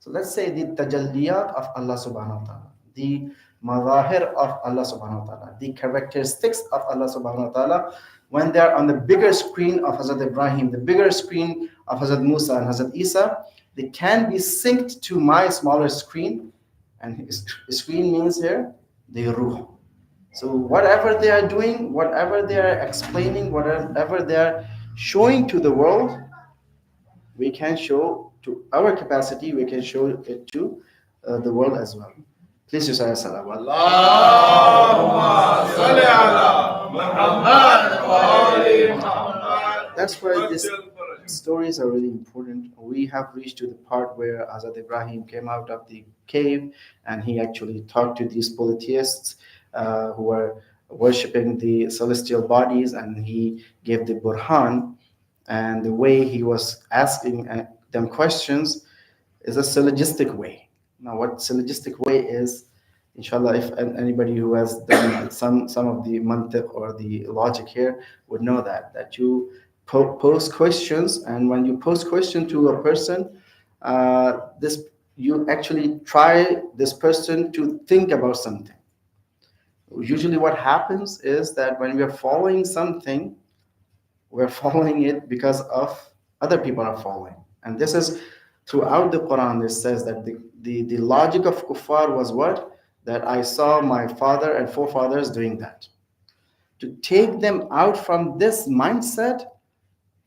So let's say the tajalliyat of Allah subhanahu wa ta'ala, the mazahir of Allah subhanahu wa ta'ala, the characteristics of Allah subhanahu wa ta'ala, when they are on the bigger screen of Hazrat Ibrahim, the bigger screen of Hazrat Musa and Hazrat Isa, they can be synced to my smaller screen. And screen means here the ruh. So whatever they are doing, whatever they are explaining, whatever they are showing to the world, we can show to our capacity, we can show it to the world as well. Please just say salawat. That's why these stories are really important. We have reached to the part where Hazrat Ibrahim came out of the cave and he actually talked to these polytheists who were worshipping the celestial bodies, and he gave the burhan. And the way he was asking them questions is a syllogistic way. Now, what syllogistic way is, inshallah, if anybody who has done some of the mantiq or the logic here would know that you pose questions, and when you pose question to a person, this you actually try this person to think about something. Usually what happens is that when we are following something, we're following it because of other people are following. And this is throughout the Quran. It says that the logic of kuffar was what? That I saw my father and forefathers doing that. To take them out from this mindset,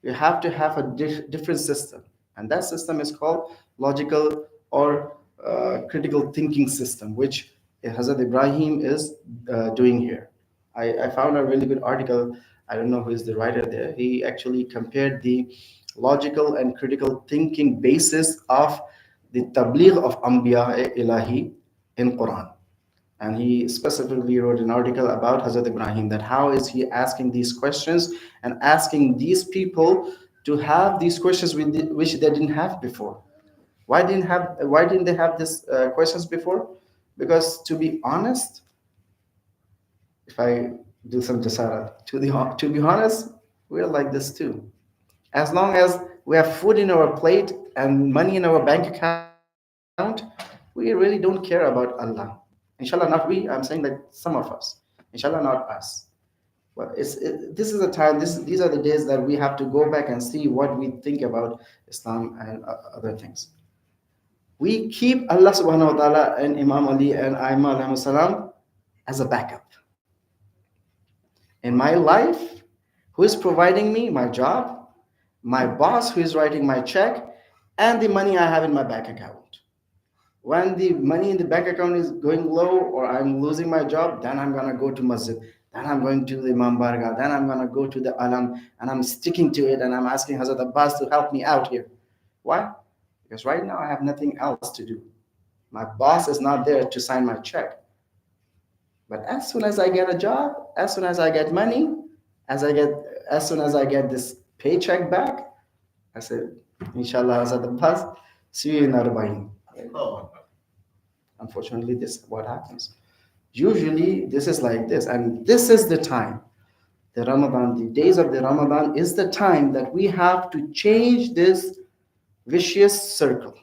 you have to have a different system. And that system is called logical or critical thinking system, which Hazrat Ibrahim is doing here. I found a really good article. I don't know who is the writer there. He actually compared the logical and critical thinking basis of the tabligh of Anbiya Ilahi in Quran. And he specifically wrote an article about Hazrat Ibrahim, that how is he asking these questions and asking these people to have these questions which they didn't have before. Why didn't they have these questions before? Because to be honest, if I do some jasara, to be honest, we're like this too. As long as we have food in our plate and money in our bank account, we really don't care about Allah. Inshallah, not we. I'm saying that some of us. Inshallah, not us. But this is the time. These are the days that we have to go back and see what we think about Islam and other things. We keep Allah subhanahu wa ta'ala and Imam Ali and Aimma alayhi salam as a backup. In my life, who is providing me my job, my boss who is writing my check, and the money I have in my bank account. When the money in the bank account is going low or I'm losing my job, then I'm going to go to masjid. Then I'm going to the Imam Barga. Then I'm going to go to the alam, and I'm sticking to it, and I'm asking Hazrat Abbas to help me out here. Why? Because right now I have nothing else to do. My boss is not there to sign my check. But as soon as I get a job, as soon as I get money, as soon as I get this paycheck back, I said, Inshallah, Hazrat Abbas, see you in Arba'in. Oh, Unfortunately, this is what happens. Usually, this is like this, and this is the time. The Ramadan, the days of the Ramadan is the time that we have to change this vicious circle.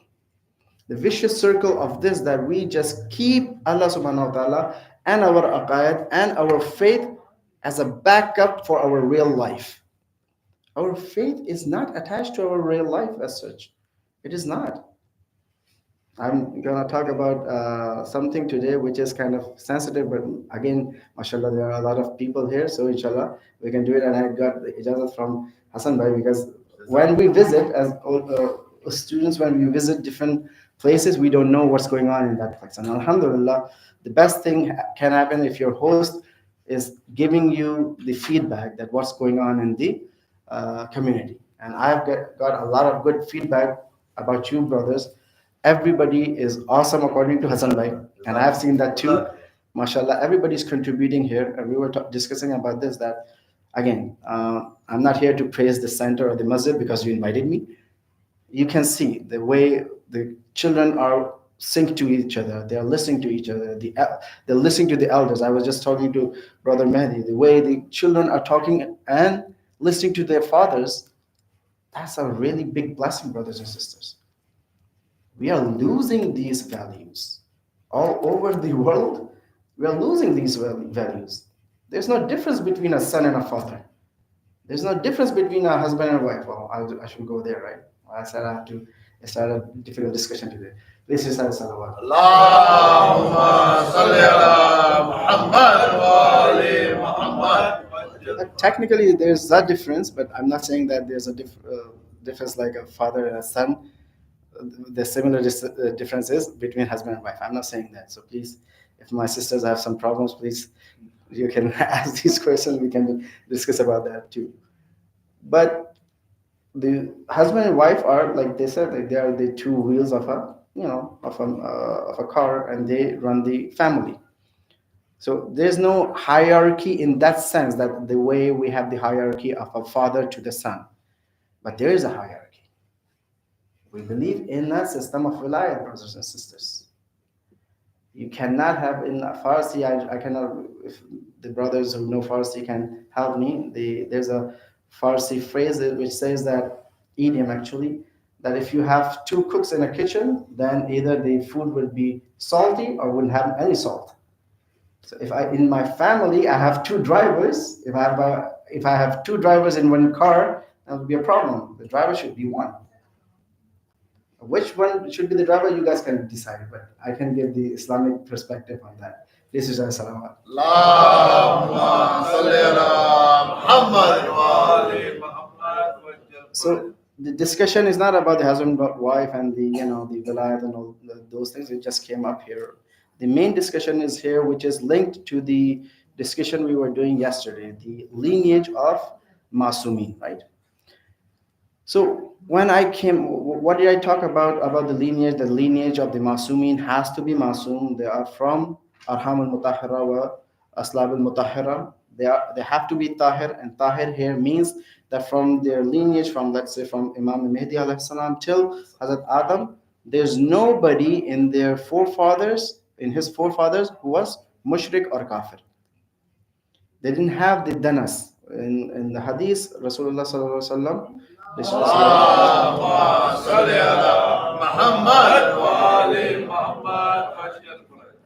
The vicious circle of this, that we just keep Allah subhanahu wa ta'ala and our aqaid and our faith as a backup for our real life. Our faith is not attached to our real life as such. It is not. I'm gonna talk about something today which is kind of sensitive, but again, mashallah, there are a lot of people here, so inshallah we can do it. And I got the ijazat from Hassan Bhai, because when we visit as students, when we visit different places, we don't know what's going on in that place. And alhamdulillah, the best thing can happen if your host is giving you the feedback that what's going on in the community. And I've got a lot of good feedback about you, brothers. Everybody is awesome according to Hassan Bhai, and I've seen that too. MashaAllah, everybody's contributing here, and we were discussing about this. That again, I'm not here to praise the center or the masjid because you invited me. You can see the way the children are synced to each other. They are listening to each other. They're listening to the elders. I was just talking to Brother Mehdi. The way the children are talking and listening to their fathers, that's a really big blessing, brothers and sisters. We are losing these values all over the world. We are losing these values. There's no difference between a son and a father. There's no difference between a husband and wife. Well, I should go there, right? I said I have to start a difficult discussion today. Please recite salawat. Allahumma salli ala Muhammad wa ali Muhammad. Technically, there's a difference, but I'm not saying that there's a difference like a father and a son. The similar difference is between husband and wife. I'm not saying that. So please, if my sisters have some problems, please, you can ask these questions. We can discuss about that too. But the husband and wife are, like they said, like they are the two wheels of a of a car, and they run the family. So there's no hierarchy in that sense, that the way we have the hierarchy of a father to the son, but there is a hierarchy. We believe in a system of wilayat, brothers and sisters. You cannot have in Farsi, I cannot, if the brothers who know Farsi can help me, there's a Farsi phrase which says that, idiom actually, that if you have two cooks in a kitchen, then either the food will be salty or wouldn't have any salt. So if in my family, I have two drivers, if I have two drivers in one car, that would be a problem. The driver should be one. Which one should be the driver, you guys can decide, but I can give the Islamic perspective on that. This is salawat. Allahumma salli ala Muhammad wa ali Muhammad. So the discussion is not about the husband and wife and the the vilayat and all those things. It just came up here. The main discussion is here, which is linked to the discussion we were doing yesterday, the lineage of Masumin, right? So when I came, what did I talk about the lineage? The lineage of the Masumin has to be Masum. They are from Arham al-Mutahhira wa Aslab al-Mutahhira. They have to be Tahir, and Tahir here means that from their lineage, from let's say from Imam Mahdi alayhi salam till Hazrat Adam, there's nobody in their forefathers, in his forefathers, who was mushrik or kafir. They didn't have the danas. In the hadith, Rasulullah sallallahu alaihi wasallam,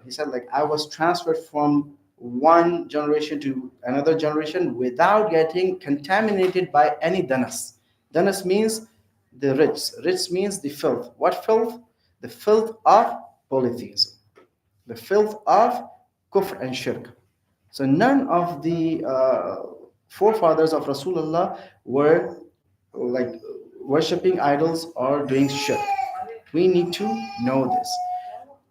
he said, like, I was transferred from one generation to another generation without getting contaminated by any danas. Danas means the rich. Rich means the filth. What filth? The filth of polytheism, the filth of kufr and shirk. So none of the forefathers of Rasulullah were like worshipping idols or doing shirk. We need to know this.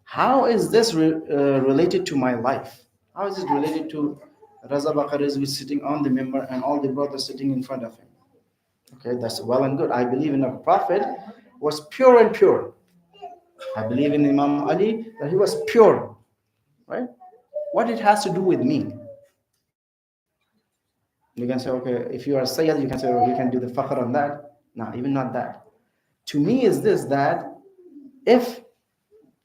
How is this related to my life? How is it related to Raza Baqer Rizvi sitting on the member and all the brothers sitting in front of him? Okay, that's well and good. I believe in a prophet was pure and pure. I believe in Imam Ali that he was pure, right? What it has to do with me? You can say, okay, if you are Syed, you can say, oh, you can do the fakhr on that. No, even not that. To me is this, that if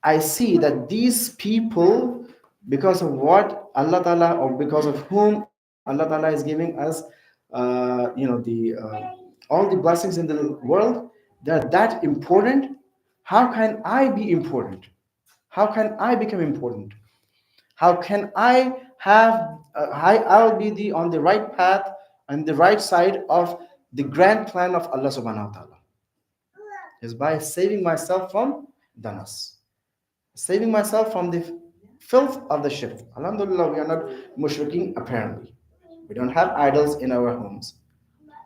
I see that these people, because of what Allah Ta'ala, or because of whom Allah Ta'ala is giving us, all the blessings in the world, they're that important. How can I be important? How can I become important? How can I have, I'll be on the right path and the right side of the grand plan of Allah Subhanahu wa Ta'ala, is by saving myself from danas, saving myself from the filth of the shirk. Alhamdulillah, we are not mushrikeen apparently. We don't have idols in our homes.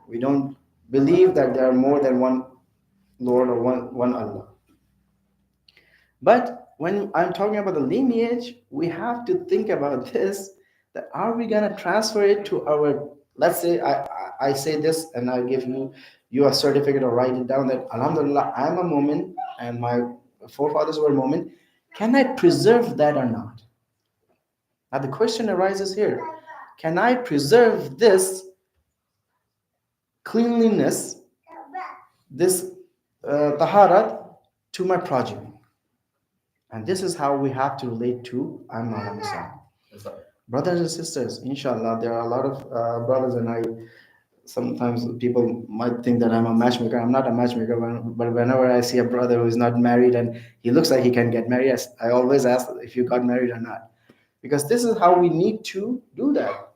We don't believe that there are more than one Lord or one Allah. But when I'm talking about the lineage, we have to think about this, that are we going to transfer it to our, let's say I say this and I give you a certificate or write it down that Alhamdulillah, I'm a Mu'min and my forefathers were Mu'min. Can I preserve that or not? Now the question arises here. Can I preserve this cleanliness, this taharat to my progeny? And this is how we have to relate to I'm Maulana. Brothers and sisters, inshallah, there are a lot of brothers, and sometimes people might think that I'm a matchmaker. I'm not a matchmaker, but whenever I see a brother who is not married and he looks like he can get married, I always ask if you got married or not. Because this is how we need to do that.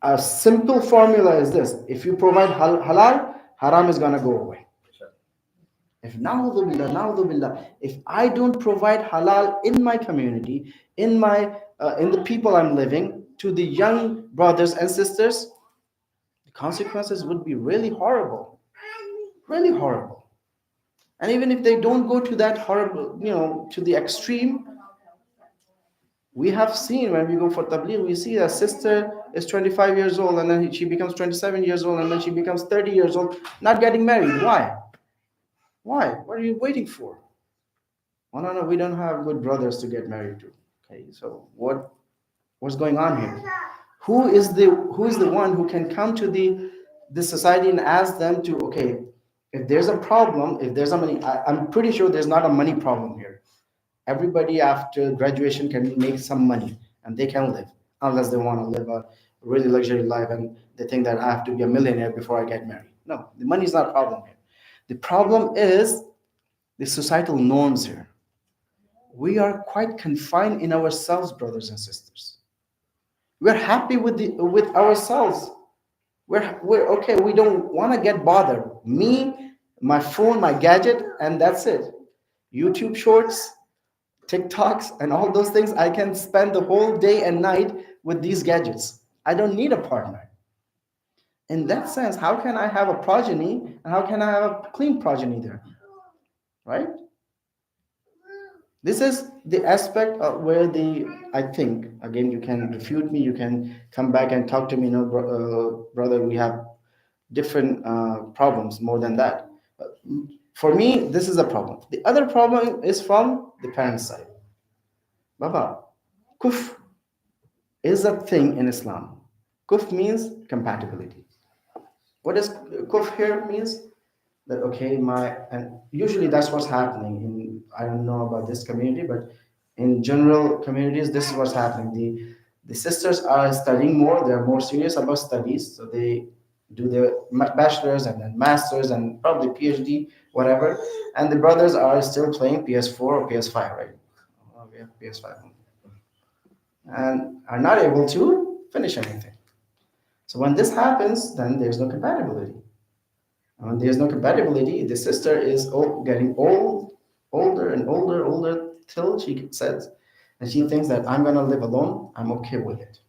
A simple formula is this: if you provide halal, haram is going to go away. If na'udhu if I don't provide halal in my community, in the people I'm living, to the young brothers and sisters, the consequences would be really horrible, really horrible. And even if they don't go to that horrible, to the extreme, we have seen when we go for tabligh, we see a sister is 25 years old and then she becomes 27 years old and then she becomes 30 years old, not getting married. Why? Why? What are you waiting for? Oh no, we don't have good brothers to get married to. Okay, so what's going on here? Who is the one who can come to the society and ask them to, okay, if there's a problem, if there's a money, I'm pretty sure there's not a money problem here. Everybody after graduation can make some money and they can live, unless they want to live a really luxury life and they think that I have to be a millionaire before I get married. No, the money is not a problem here. The problem is the societal norms here. We are quite confined in ourselves, brothers and sisters. We're happy with ourselves. We're okay. We don't want to get bothered. Me, my phone, my gadget, and that's it. YouTube shorts, TikToks, and all those things. I can spend the whole day and night with these gadgets. I don't need a partner. In that sense, how can I have a progeny and how can I have a clean progeny there? Right? This is the aspect of where I think, again, you can refute me, you can come back and talk to me, brother, we have different problems more than that. But for me, this is a problem. The other problem is from the parents' side. Baba, kufr is a thing in Islam. Kufr means compatibility. What does kufr here means? That okay, and usually that's what's happening I don't know about this community, but in general communities, this is what's happening. The sisters are studying more, they're more serious about studies, so they do their bachelor's and then master's and probably PhD, whatever, and the brothers are still playing PS4 or PS5, right? Oh, we have PS5 and are not able to finish anything. So when this happens, then there's no compatibility. When there's no compatibility, the sister is getting older and older till she says, and she thinks that I'm going to live alone, I'm okay with it.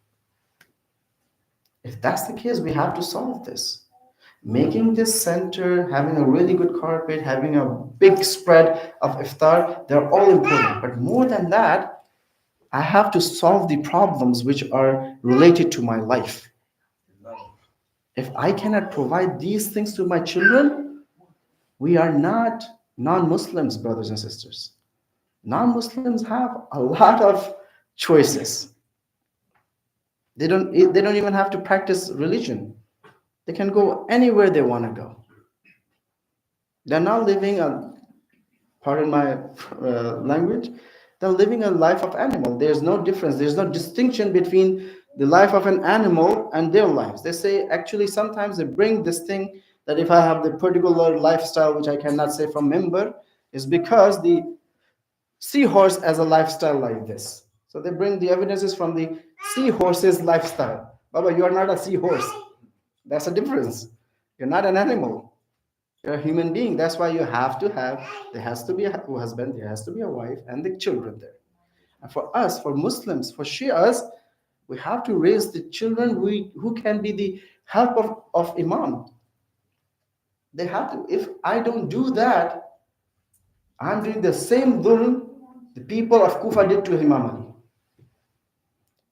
If that's the case, we have to solve this. Making this center, having a really good carpet, having a big spread of iftar, they're all important. But more than that, I have to solve the problems which are related to my life. If I cannot provide these things to my children, we are not non-Muslims, brothers and sisters. Non-Muslims have a lot of choices. They don't even have to practice religion. They can go anywhere they want to go. They're now living a, pardon my language, they're living a life of animal. There's no difference. There's no distinction between the life of an animal and their lives. They say actually sometimes they bring this thing that if I have the particular lifestyle which I cannot say from member is because the seahorse as a lifestyle like this. So they bring the evidences from the seahorse's lifestyle. Baba, you are not a seahorse. That's a difference. You're not an animal. You're a human being. That's why you have to have, there has to be a husband, there has to be a wife, and the children there. And for us, for Muslims, for Shias, we have to raise the children who can be the help of Imam. They have to. If I don't do that, I'm doing the same dhulm the people of Kufa did to Imam Ali.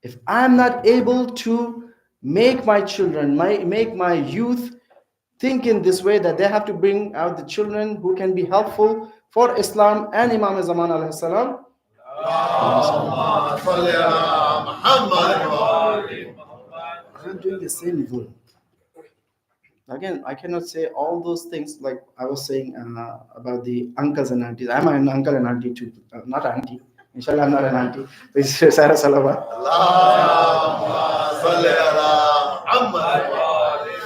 If I'm not able to make my children, make my youth think in this way that they have to bring out the children who can be helpful for Islam and Imam Zaman alayhi salam. I'm doing the same dhulm. Again, I cannot say all those things like I was saying about the uncles and aunties. I'm an uncle and auntie too, not auntie. Inshallah, I'm not an auntie. Please, Sarah Salawat.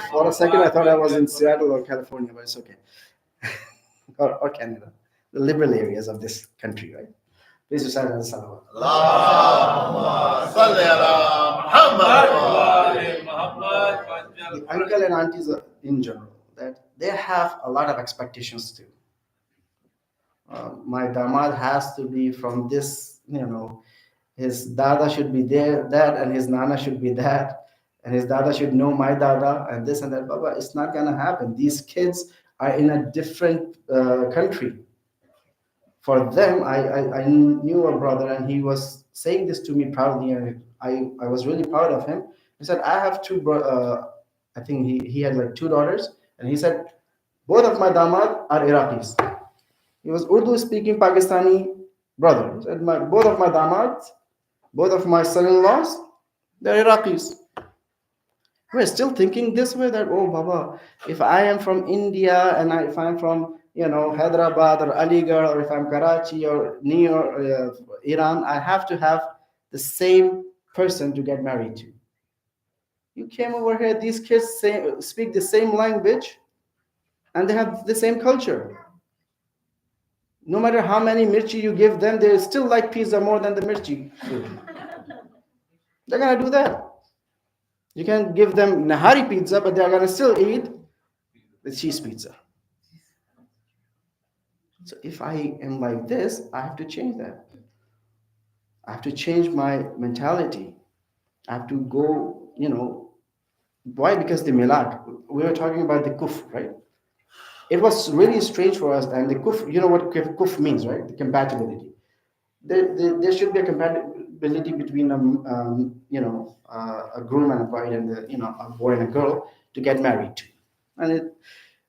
For a second, I thought I was in Seattle or California, but it's okay. or Canada, the liberal areas of this country, right? Please, Sarah Salawat. The uncle and aunties in general, that they have a lot of expectations too. My damad has to be from this, his dada should be there, that, and his nana should be that, and his dada should know my dada, and this and that. Baba, it's not gonna happen. These kids are in a different country. For them, I knew a brother, and he was saying this to me proudly, and I was really proud of him. He said, I have I think he had like two daughters, and he said, both of my damad are Iraqis. He was Urdu speaking Pakistani brother. He said, both of my damads, both of my son-in-laws, they're Iraqis. We're still thinking this way that, oh, Baba, if I am from India and if I'm from, Hyderabad or Aligarh, or if I'm Karachi or near Iran, I have to have the same person to get married to. You came over here, these kids speak the same language and they have the same culture. No matter how many mirchi you give them, they still like pizza more than the mirchi. They're going to do that. You can give them Nahari pizza, but they're going to still eat the cheese pizza. So if I am like this, I have to change that. I have to change my mentality. I have to go, why? Because the milad. We were talking about the kufr, right? It was really strange for us. And the kufr, you know what kufr means, right? The compatibility. There should be a compatibility between a groom and a bride and a boy and a girl to get married to. And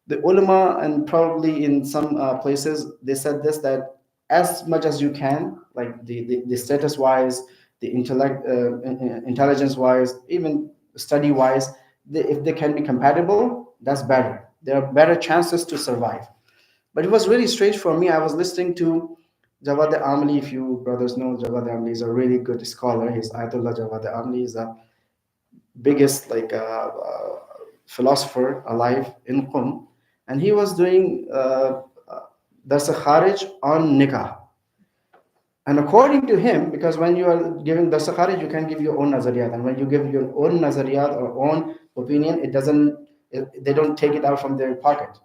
the ulama, and probably in some places, they said this, that as much as you can, like the status wise, the intelligence wise, even study wise, if they can be compatible, that's better. There are better chances to survive. But it was really strange for me. I was listening to Jawad Amli. If you brothers know, Jawad Amli is a really good scholar. He's Ayatollah Jawad Amli is the biggest philosopher alive in Qum, and he was doing Dars Kharij on nikah. And according to him, because when you are giving Dars Kharij, you can give your own nazariyat, and when you give your own nazariyat or own opinion, they don't take it out from their pocket.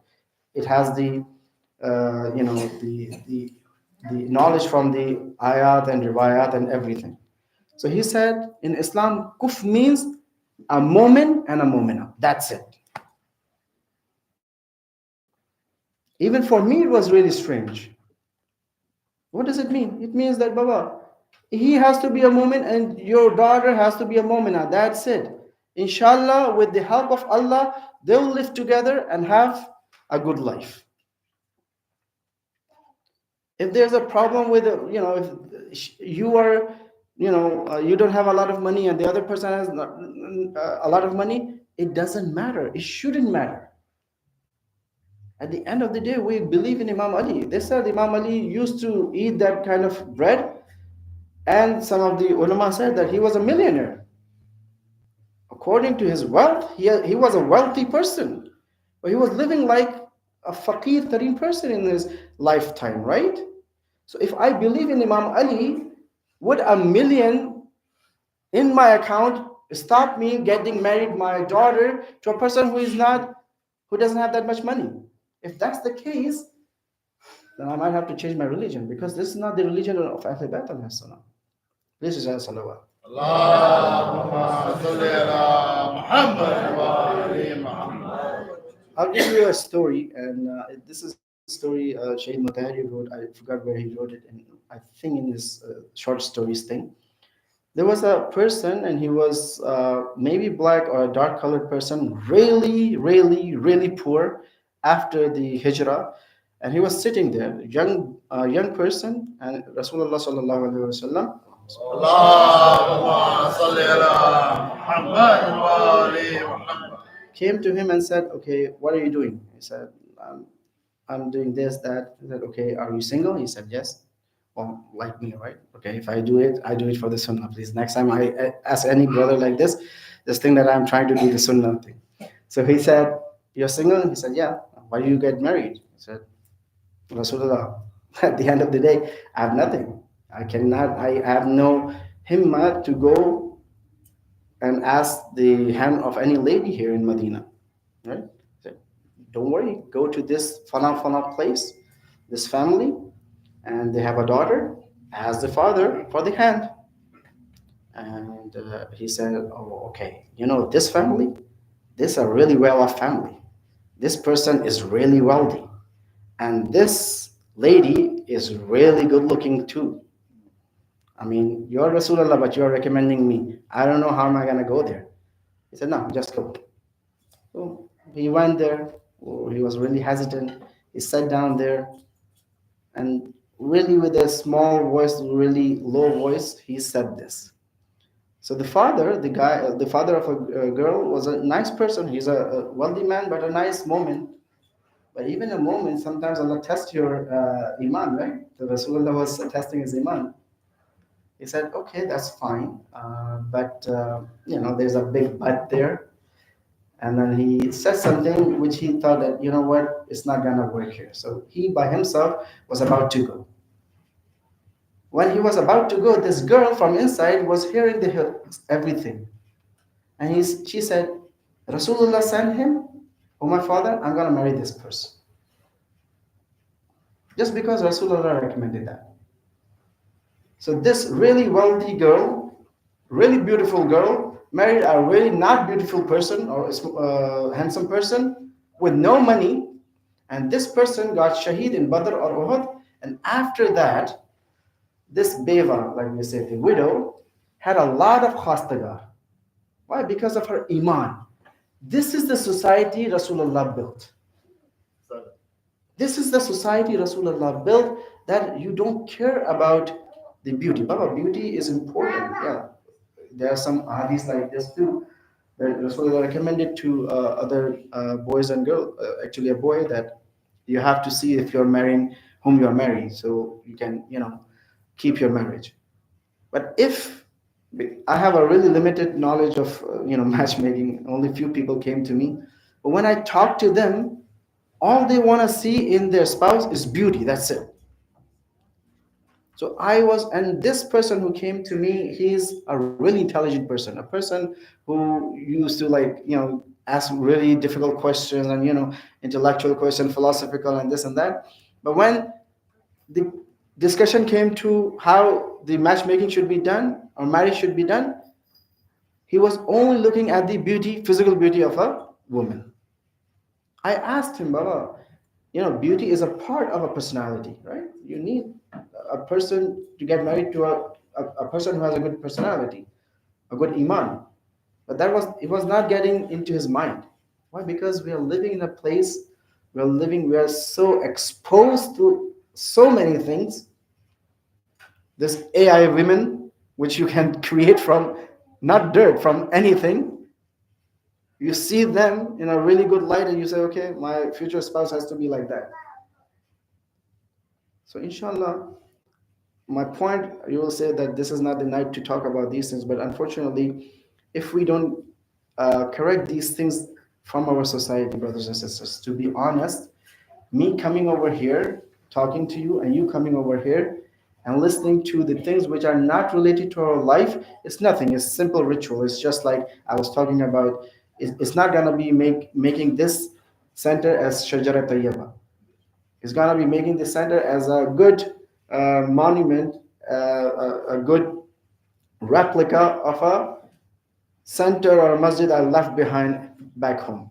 It has the knowledge from the ayat and riwayat and everything. So he said, in Islam, kuf means a moment and a momina. That's it. Even for me, it was really strange. What does it mean? It means that, Baba, he has to be a moment and your daughter has to be a momina. That's it. Inshallah, with the help of Allah, they'll live together and have a good life. If there's a problem with, if you are, you don't have a lot of money and the other person has a lot of money, it doesn't matter. It shouldn't matter. At the end of the day, we believe in Imam Ali. They said Imam Ali used to eat that kind of bread, and some of the ulama said that he was a millionaire. According to his wealth, he was a wealthy person. But he was living like a faqir, tareen person in his lifetime, right? So if I believe in Imam Ali, would a million in my account stop me getting married my daughter to a person who doesn't have that much money? If that's the case, then I might have to change my religion, because this is not the religion of Ahl Bayt al Salam. This is Salawat. Allahumma salli ala Muhammad wa ali Muhammad. I'll give you a story, and this is a story Shaykh Mutahari wrote. I forgot where he wrote it, and I think in his short stories thing. There was a person, and he was maybe black or a dark colored person, really, really, really poor after the hijrah, and he was sitting there, young person, and Rasulullah sallallahu alaihi wasallam Allahumma salli ala Muhammad wa ali Muhammad. came to him and said, "Okay, what are you doing?" He said, I'm doing this, that." He said, "Okay, are you single?" He said, "Yes." Well, like me, right? Okay, if I do it, I do it for the sunnah, please. Next time I ask any brother like this thing that I'm trying to do the sunnah thing. So he said, "You're single?" He said, "Yeah." "Why do you get married?" He said, "Rasulullah, at the end of the day, I have nothing. I have no himmah to go and ask the hand of any lady here in Medina." Right? He said, "Don't worry, go to this fana place, this family, and they have a daughter, ask the father for the hand." And he said, "Oh, okay, this family, this is a really well-off family. This person is really wealthy, and this lady is really good looking too. I mean, you're Rasulullah, but you're recommending me. I don't know how am I gonna go there." He said, "No, just go." So he went there. Oh, he was really hesitant. He sat down there, and really with a small voice, really low voice, he said this. So the father of a girl was a nice person. He's a wealthy man, but a nice moment. But even a moment, sometimes Allah tests your iman, right? The Rasulullah was testing his iman. He said, "Okay, that's fine, but there's a big but there." And then he said something which he thought that, you know what, it's not gonna work here. So he by himself was about to go. When he was about to go, this girl from inside was hearing everything. And she said, "Rasulullah sent him, oh my father, I'm gonna marry this person." Just because Rasulullah recommended that. So this really wealthy girl, really beautiful girl, married a really not beautiful person or handsome person with no money, and this person got shaheed in Badr or Uhud, and after that, this beva, like we say, the widow, had a lot of khastagar. Why? Because of her iman. This is the society Rasulullah built. This is the society Rasulullah built, that you don't care about the beauty. Baba, beauty is important. Yeah, there are some hadiths like this too, that Rasulullah recommended to other boys and girls, actually a boy, that you have to see if you're marrying whom you're marrying, so you can, keep your marriage. But if I have a really limited knowledge of, matchmaking, only few people came to me. But when I talk to them, all they want to see in their spouse is beauty. That's it. So and this person who came to me, he's a really intelligent person, a person who used to ask really difficult questions and, intellectual questions, philosophical and this and that. But when the discussion came to how the matchmaking should be done or marriage should be done, he was only looking at the beauty, physical beauty of a woman. I asked him, "Baba, beauty is a part of a personality, right? You need a person to get married to a person who has a good personality, a good iman." But it was not getting into his mind. Why? Because we are living in a place, we are so exposed to so many things. This AI women, which you can create from not dirt, from anything. You see them in a really good light and you say, okay, my future spouse has to be like that. So inshallah, my point, you will say that this is not the night to talk about these things, but unfortunately, if we don't correct these things from our society, brothers and sisters, to be honest, me coming over here, talking to you, and you coming over here and listening to the things which are not related to our life, it's nothing. It's simple ritual. It's just like I was talking about. It's not gonna be making this center as Shajara Tayyaba. It's gonna be making the center as a good monument, a good replica of a center or a masjid I left behind back home,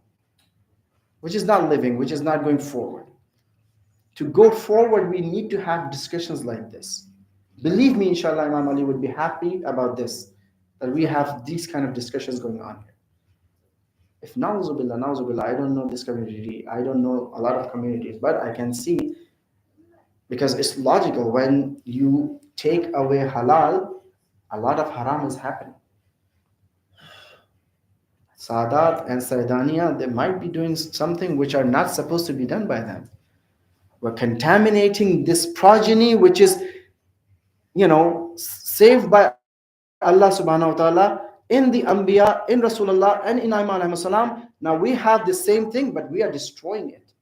which is not living, which is not going forward. To go forward, we need to have discussions like this. Believe me, inshallah, Imam Ali would be happy about this, that we have these kind of discussions going on here. If na'uzubillah, I don't know this community, I don't know a lot of communities, but I can see, because it's logical, when you take away halal, a lot of haram is happening. Sadat and Saidaniya, they might be doing something which are not supposed to be done by them. We're contaminating this progeny, which is, saved by Allah subhanahu wa ta'ala in the Anbiya, in Rasulullah, and in Imam alayhi salam. Now we have the same thing, but we are destroying it.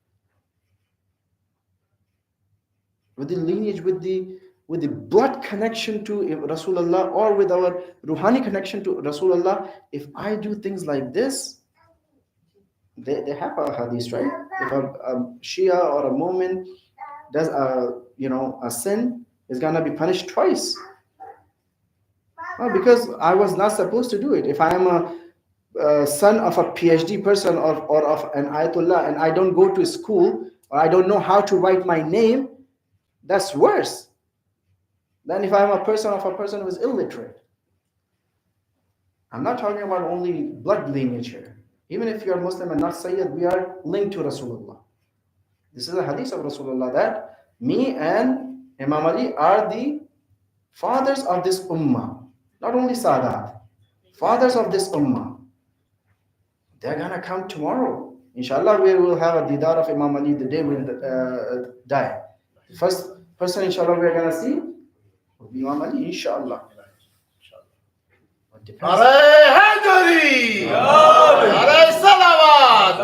With the lineage, with the blood connection to Rasulullah, or with our Ruhani connection to Rasulullah, if I do things like this, they have a hadith, right? If a Shia or a Mu'min does a sin, is gonna be punished twice. Well, because I was not supposed to do it. If I am a son of a PhD person or of an Ayatollah, and I don't go to school, or I don't know how to write my name, that's worse than if I'm a person who is illiterate. I'm not talking about only blood lineage here. Even if you're Muslim and not Syed, we are linked to Rasulullah. This is a hadith of Rasulullah that me and Imam Ali are the fathers of this ummah. Not only Sadat, fathers of this ummah. They're gonna come tomorrow. Inshallah, we will have a didar of Imam Ali the day we'll die. First person, inshallah, we're gonna see will be Imam Ali, inshallah. Aray Haydari! Aray Salawat!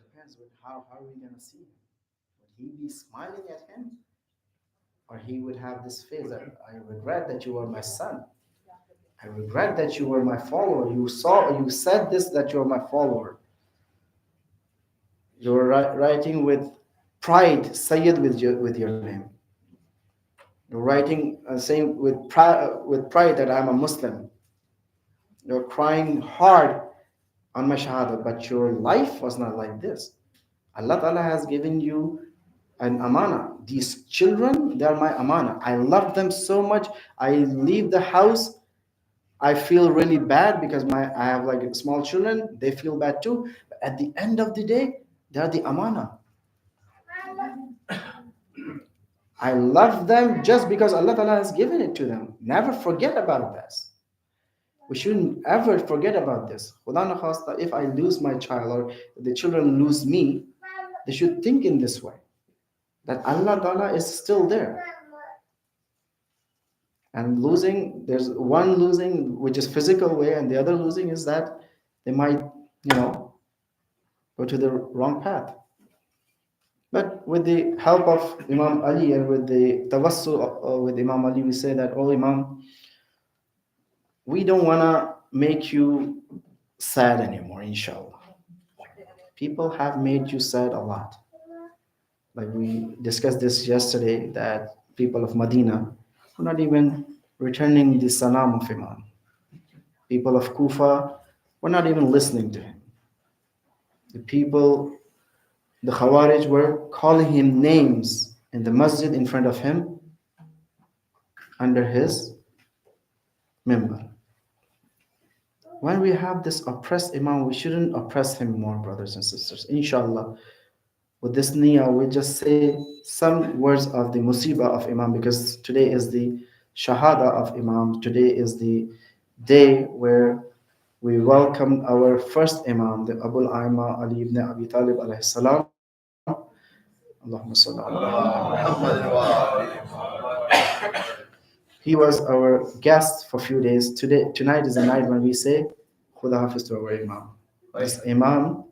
Depends with how are we gonna see him? Would he be smiling at him? Or he would have this face that I regret that you were my son. I regret that you were my follower. You said this, that you're my follower. You're writing with pride, Syed with your name. You're writing, saying with pride that I'm a Muslim. You're crying hard on my shahada, but your life was not like this. Allah Ta'ala has given you an amana. These children, they are my amana. I love them so much. I leave the house, I feel really bad because I have like small children. They feel bad too. But at the end of the day, they are the amana. I love them just because Allah Ta'ala has given it to them. Never forget about this. We shouldn't ever forget about this. If I lose my child or the children lose me, they should think in this way, that Allah Ta'ala is still there. And losing, there's one losing which is physical way, and the other losing is that they might, go to the wrong path. But with the help of Imam Ali and with the tawassul with Imam Ali, we say that, oh Imam, we don't want to make you sad anymore, inshallah. People have made you sad a lot. Like we discussed this yesterday, that people of Medina were not even returning the salam of Imam. People of Kufa were not even listening to him. The Khawarij were calling him names in the masjid in front of him under his mimbar. When we have this oppressed Imam, we shouldn't oppress him more, brothers and sisters. Inshallah, with this niyyah, we just say some words of the musibah of Imam, because today is the Shahada of Imam. Today is the day where we welcome our first Imam, the Abu Aima Ali ibn Abi Talib alayhi salam. Allahumma salli ala He was our guest for a few days. Tonight is the night when we say Khuda Hafiz to our Imam. This Imam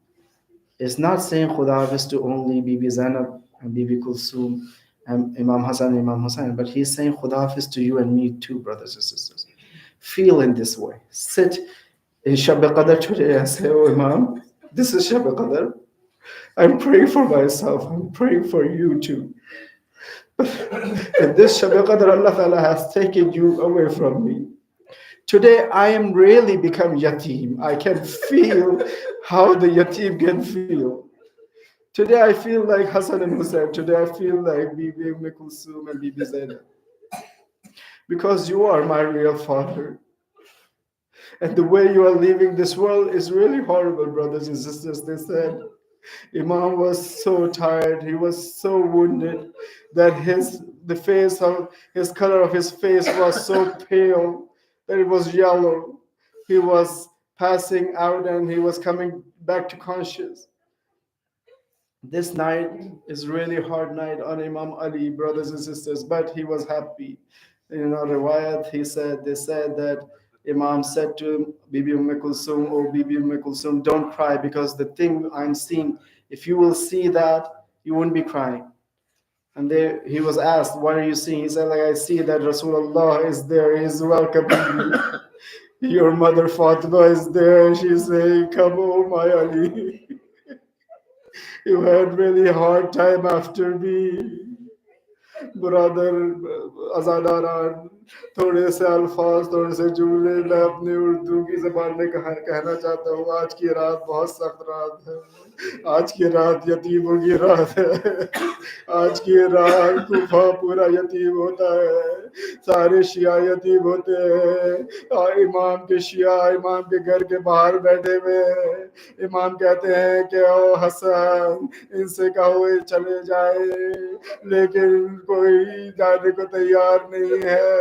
is not saying Khuda Hafiz to only Bibi Zainab and Bibi Kulsum and Imam Hassan and Imam Hussain, but he's saying Khuda Hafiz to you and me too, brothers and sisters. Feel in this way. Sit in Shab Qadr today and say, oh Imam, this is Shab Qadr. I'm praying for myself. I'm praying for you too. And this Shab Qadr, Allah Ta'ala has taken you away from me. Today I am really become yatim. I can feel how the yatim can feel. Today I feel like Hassan and Hussein. Today I feel like Bibi Kulsum and Bibi Zainab. Because you are my real father. And the way you are leaving this world is really horrible, brothers and sisters. They said Imam was so tired, he was so wounded that his color of his face was so pale that it was yellow. He was passing out and he was coming back to conscious. This night is really hard night on Imam Ali, brothers and sisters, but he was happy. In a riwayat, they said that Imam said to Bibi Kulsum, oh Bibi Kulsum, don't cry, because the thing I'm seeing, if you will see that, you won't be crying. And he was asked, what are you seeing? He said, like, I see that Rasulullah is there, he's welcoming me. Your mother Fatima is there, she's saying, come home, my Ali. You had really hard time after me. برادر ازاداران تھوڑے سے الفاظ تھوڑے سے جملے میں اپنی اردو کی زبان میں کہنا چاہتا ہوں. آج کی رات بہت سخت رات ہے. آج کی رات یتیموں کی رات ہے. آج کی رات کوفہ پورا یتیم ہوتا ہے. سارے شیعہ یتیم ہوتے ہیں. امام کے شیعہ امام کے گھر کے باہر بیٹھے ہوئے ہیں. امام کہتے ہیں کہ او حسن ان سے کہو چلے جائے, لیکن کوئی جانے کو تیار نہیں ہے.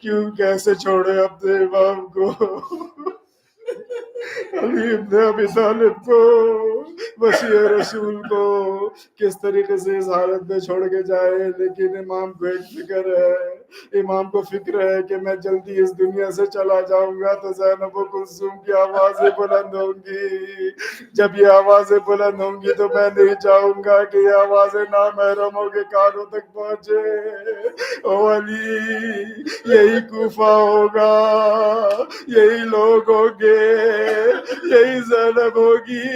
کیوں کیسے چھوڑے اپنے امام کو, علی ابن ابی طالب کو, مسیح رسول کو کس طریقے سے اس حالت میں چھوڑ کے جائے. لیکن امام کو ایک فکر ہے, امام کو فکر ہے کہ میں جلدی اس دنیا سے چلا جاؤں گا تو زینب و کلثوم کی آوازیں بلند ہوں گی. جب یہ آوازیں بلند ہوں گی تو میں نہیں چاہوں گا کہ یہ آوازیں نامحرموں کے کانوں تک پہنچے. او علی یہی کوفہ ہوگا, یہی لوگ ہوں گے, یہی زینب ہوگی,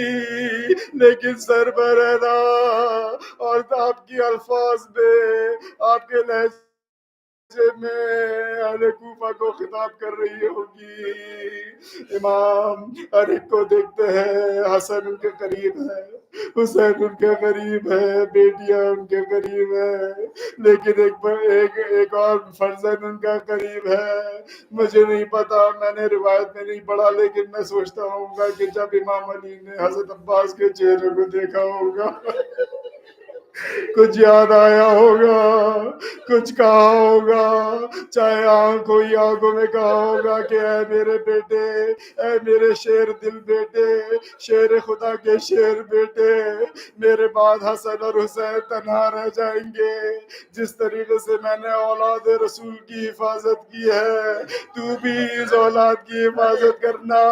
لیکن سر پر رہنا. اور آپ کی الفاظ میں آپ کے لہجے میں اہل کوفہ کو خطاب کر رہی ہوگی. امام ہر ایک کو دیکھتے ہیں, حسن ان کے قریب ہے, حسین ان کے قریب ہے, بیٹیاں ان کے قریب ہے, لیکن ایک اور فرزند ان کا قریب ہے. مجھے نہیں پتا, میں نے روایت میں نہیں پڑھا, لیکن میں سوچتا ہوں گا کہ جب امام علی نے حضرت عباس کے چہرے کو دیکھا ہوگا کچھ یاد آیا ہوگا, کچھ کہا ہوگا, چاہے آنکھوں میں کہا ہوگا کہ اے میرے بیٹے, اے میرے شیر دل بیٹے, شیر خدا کے شیر بیٹے, میرے بعد حسن اور حسین تنہا رہ جائیں گے. جس طریقے سے میں نے اولاد رسول کی حفاظت کی ہے, تو بھی اس اولاد کی حفاظت کرنا.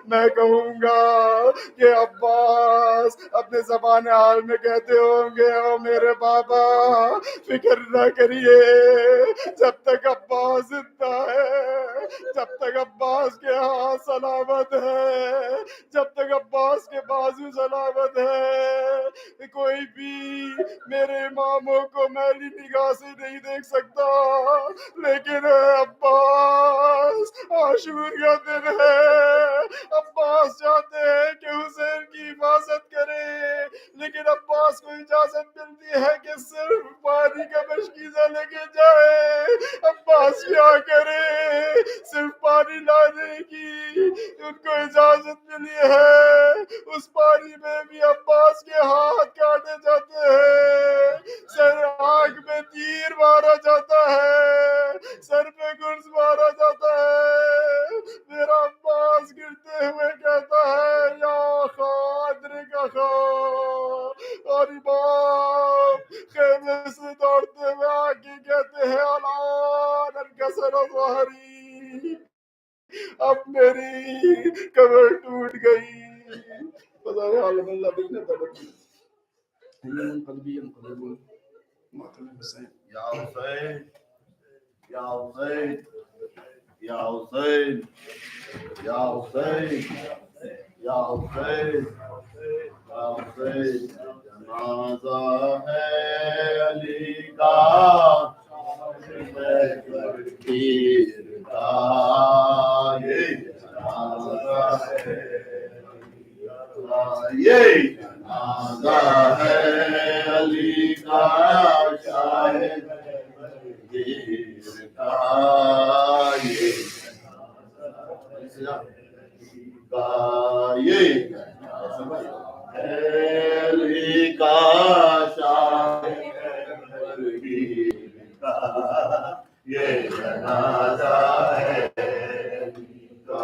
میں کہوں گا کہ عباس اپنے زبان حال میں کہتے ہوں گے, او میرے بابا فکر نہ کریے, جب تک عباس زندہ ہے, جب تک عباس کے ہاتھ سلامت ہے, جب تک عباس کے بازو سلامت ہے, کوئی بھی میرے اماموں کو میلی نگاہ سے نہیں دیکھ سکتا. لیکن عباس عاشور کا دن ہے, عباس چاہتے ہیں کہ حسین کی حفاظت کرے, لیکن عباس کو اجازت ملتی ہے کہ صرف پانی کا مشکیزہ لے کے جائے. عباس کیا کرے, صرف پانی لانے کی ان کو اجازت ملی ہے. اس پانی میں بھی عباس کے ہاتھ کاٹے جاتے ہیں, سر آنکھ میں تیر مارا جاتا ہے, سر کمر ٹوٹ گئی. فضائل عالم اللہ بکنے تبکی من قلبی انقلب ماتم حسین. یا حسین یا حسین یا حسین یا حسین یا حسین یا حسین. جنازہ ہے علی کا پیر کا یہ جنازہ ہے. یہ جنازہ ہے علی کا شاہد پیر کا. یہ یہ جنازہ ہے علی کا شاہد پیر کا. یہ جنازہ ہے علی کا.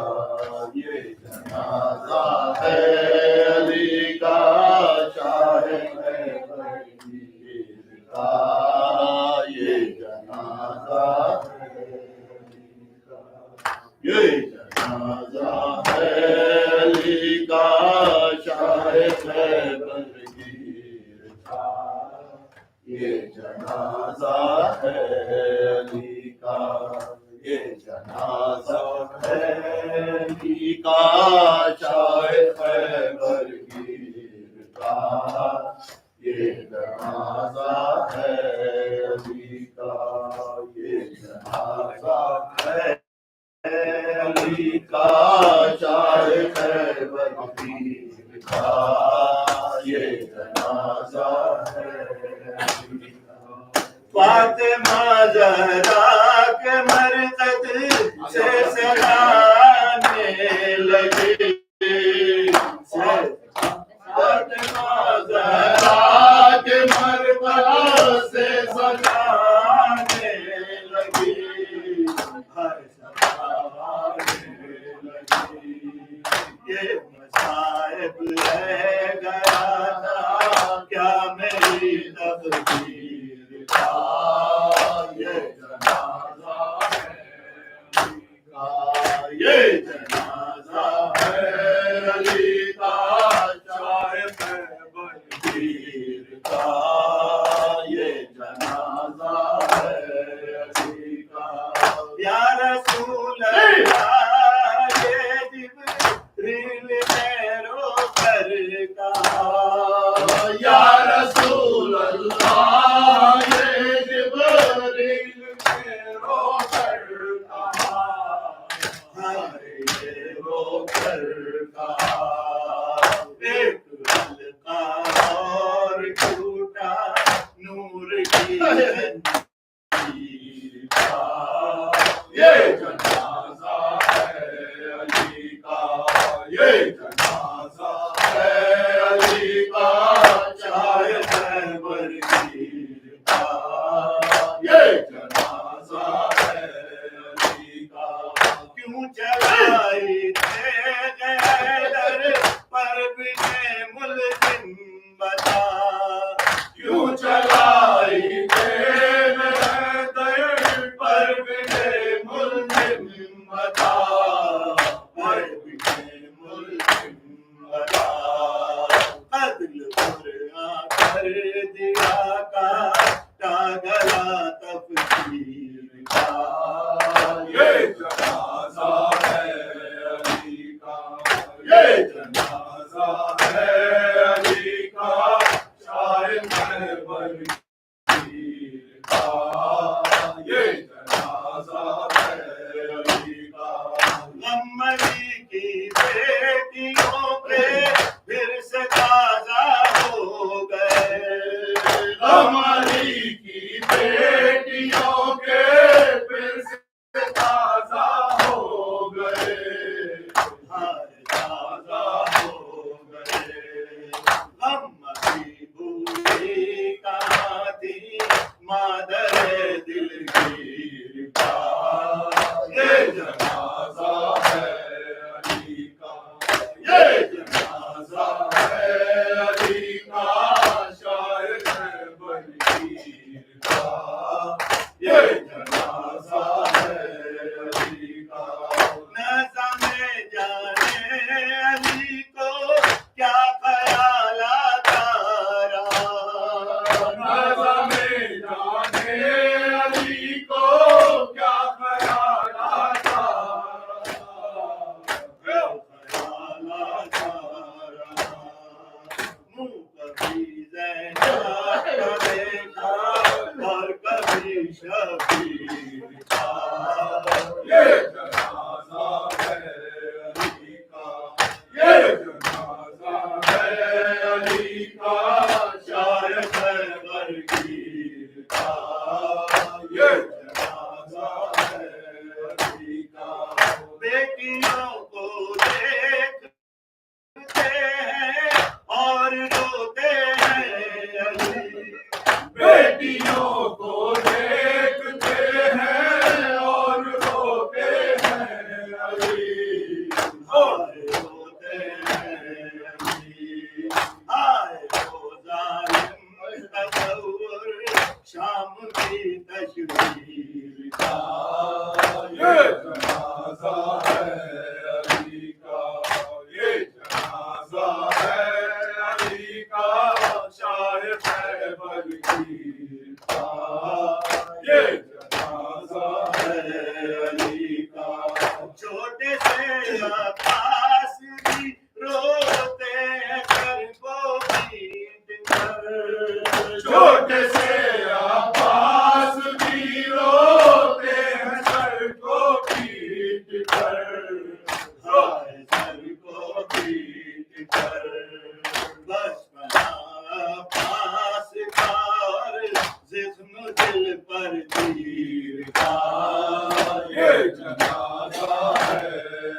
یہ جنازہ ہے علی کا شاہد پیر کا. یہ جنازہ یہ جنازہ ہے علی کا شاہد پیر کا. یہ جنازہ ہے علی کا. یہ جنازہ ہے علی کا شاہد پیر کا. یہ جنازہ ہے علی کا. یہ جنازہ ہے علی کا شاہد پیر کا. یہ جنازہ ہے علی کا. فاطمہ زہرا کے مرقد سے سلانے لگے. فاطمہ زہرا کے مرقد سے سلانے لگے. یہ مصائب لے گیا تھا کیا میری تقدیر کا. یہ جنازہ ہے علی کا. یہ جنازہ ہے علی کا شاہد پیر کا. یہ جنازہ ہے علی کا. یا رسول اللہ یہ جبریل نے رو کر کہا. یا رسول اللہ یہ جبریل نے رو کر کہا. یہ رو کر کہا. ایک حلقہ اور ٹوٹا نور کی زنجیر کا. یہ جنازہ ہے علی کا. یہ جنازہ ہے علی کا شاہد پیر کا. یہ جنازہ ہے علی کا. کیوں چلائی تھے غیدر پر بنے ملزم بتا. کیوں چلائی تھے غیدر پر بنے ملزم بتا. پر بنے ملزم بتا. قتل قرآن کر دیا کاٹا گلا تفسیر کا. یہ جنازہ ہے علی کا. یہ جنازہ ہے علی کا شاہد پیر کا. یہ جنازہ ہے علی کا. غم علی کی بیٹیوں کے پھر سے تازہ ہو گئے. غم علی کی بیٹیوں کے پھر سے تازہ ہو گئے. تازہ ہو گئے. غم علی بوڑھی کہاں تھی مادر دلگیر کا. یہ جنازہ ہے علی کا. یہ جنازہ ہے علی کا شاہد پیر जनाजा में जाने अली को क्या ख्याल आता ख्याल आता रहा, मुँह कभी ज़ैनब का देखा और कभी शबीर का। ये जनाजा है अली का, ये जनाजा है अली का, शायर खैबर गिर का, ये जनाजा है अली का। बेटियों को देखते हैं और रोते हैं अली, बेटियों को देखते हैं और रोते हैं अली, और रोते हैं अली। आए वो जालिम तसव्वुर शाम की तस्वीर का। ये जनाजा है अली का, ये जनाजा है अली का, शाह खैबर गिर का। ये जनाजा है अली का छोटे से आकाश भी रोते हैं सर को पीट कर। छोटे से आवाज भी रोते हैं सर को पीट कर। हाय सर को पीट कर, बचपना पास का और जिस्म दिल पर तीर का। ये जनाजा है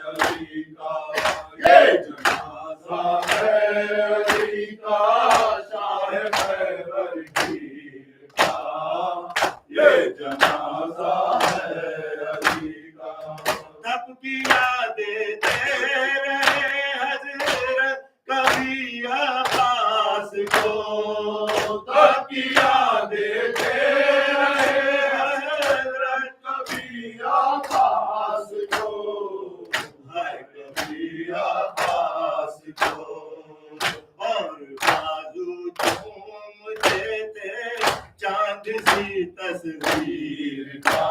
अली का, ये जनाजा है अली का, शाह खैबर गिर का। ये जनाजा है अली का। तब की यादें दे रहे हजरत कभी आवाज को, तब की यादें दे रहे हजरत कभी आवाज को, है कभी आवाज को। और बाजू चूम देते चांद सी तस्वीर का।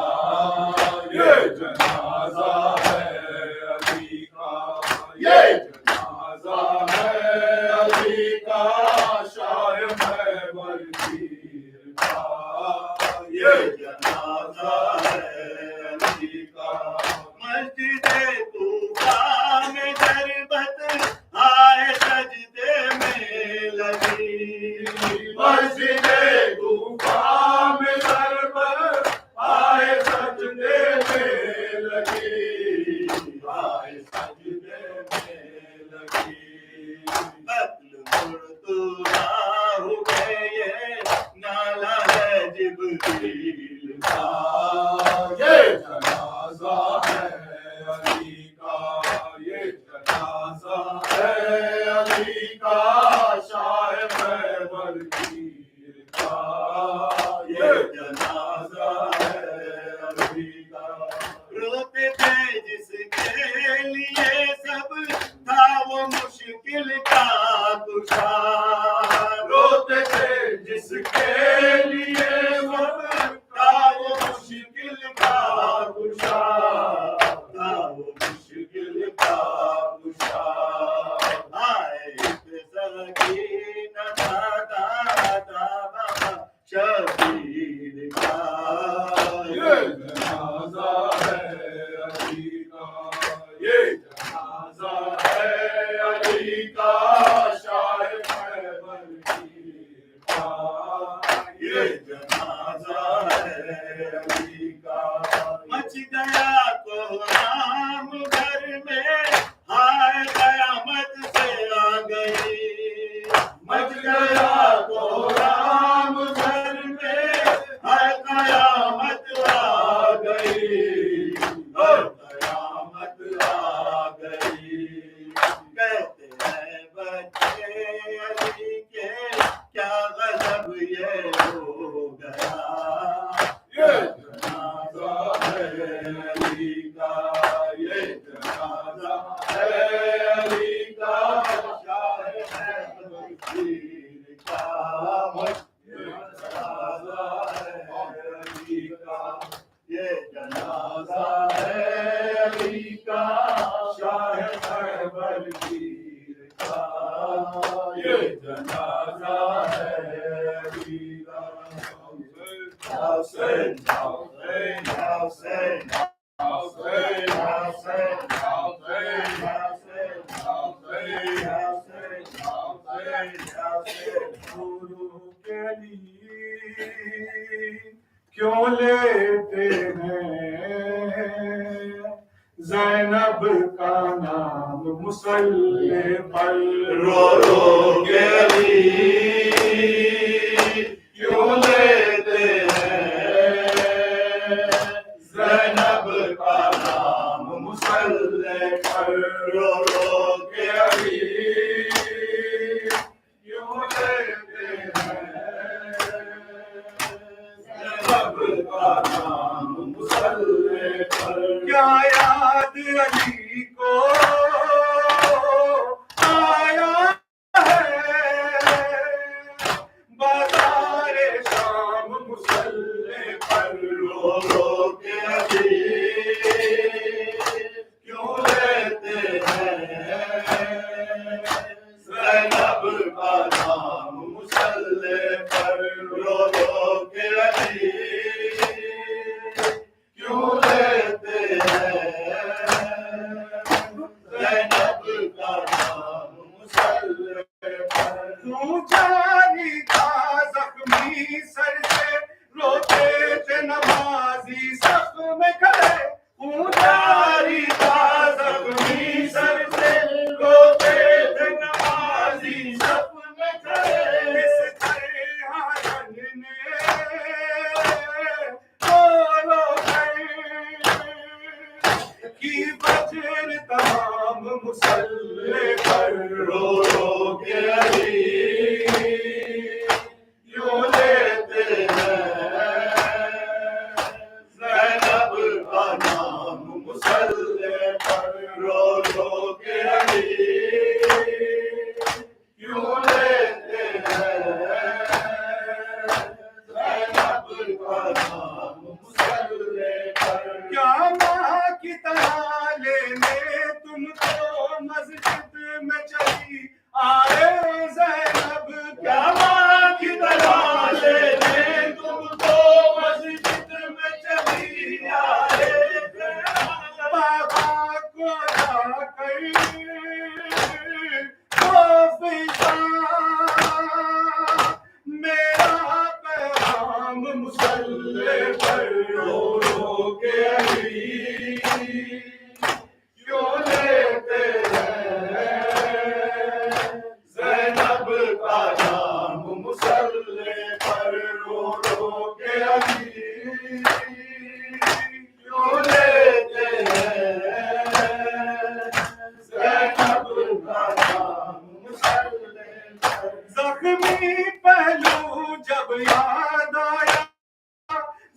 ये जनाजा है अली का, ये जनाजा है अली का, शाह खैबर गिर का। ये जनाजा है अली का। मस्जिद तूफा में शरबत आए सजदे में लगी। मस्जिद तूफा में शरबत आए सजदे में लगी, आए सजदे में लगी। कत्ल मुर्तुजा हुए ये नाला है जिब्रील का। ये जनाजा है अली का, ये जनाजा है अली का, शाह खैबर गिर का। ये जनाजा है अली का। रोते थे जिसके लिए सब था वो मुश्किल का कुशा। रोते थे जिसके लिए सब था वो मुश्किल का कुशा, था वो मुश्किल का कुशा। आए सकीना दादा बाबा शबीर का। ये जनाजा है अली का, ये जनाजा है अली का, शाह खैबर गिर का। ये जनाजा है अली का। मच गया कोहराम घर में, हाय कयामत से आ गई। मच गया कोहराम घर में, हाय कयामत आ गई। कयामत आ गई। कहते हैं बच्चे अली के क्या गजब ये हो गया। ये जनाजा है अली का, ये जनाजा है अली का, शाह खैबर गिर का। Hussein, Hussein, Hussein, Hussein, Hussein, Hussein, Hussein, Hussein, Hussein, Hussein, Hussein. Guru ke liye kyun lete hain زینب کا نام مسلح پر رو رو کے لیے کیوں لیتے ہیں زینب کا نام مسلح پر رو رو کے لیے کیوں لیتے ہیں زینب کا نام مسلح پر کیا یاد علی کو آیا ہے بازار شام مسلح پر رو رو کے علی کیوں لیتے ہیں زینب کا نام مسلح پر رو رو کے علی کیوں لیتے ہیں زینب کا نام مسلح پر کیوں جاری تھا زخمی سر سے روتے تھے نمازی صف میں کھڑے کیوں جاری تھا زخمی سر سے روتے تھے نمازی صف میں کھڑے اس طرح حسن نے کی فجر تمام مسلح پر رو رو کے علی کیوں لیتے ہیں زینب کا نام مسلح پر رو رو کے علی کیوں لیتے ہیں زینب کا نام مسلح پر کیا ماں کی طرح لینے تم کو مسجد میں چلی آئے زینب کیا ماں کی طرح لینے تم کو مسجد میں چلی آئے بابا کو جا کر میرا پیغام مسلح پر رو رو کے علی کیوں لیتے ہیں زینب کا نام مسلح پر رو رو کے علی کیوں لیتے ہیں زینب کا نام مسلح پر زخمی پہلو جب یاد آیا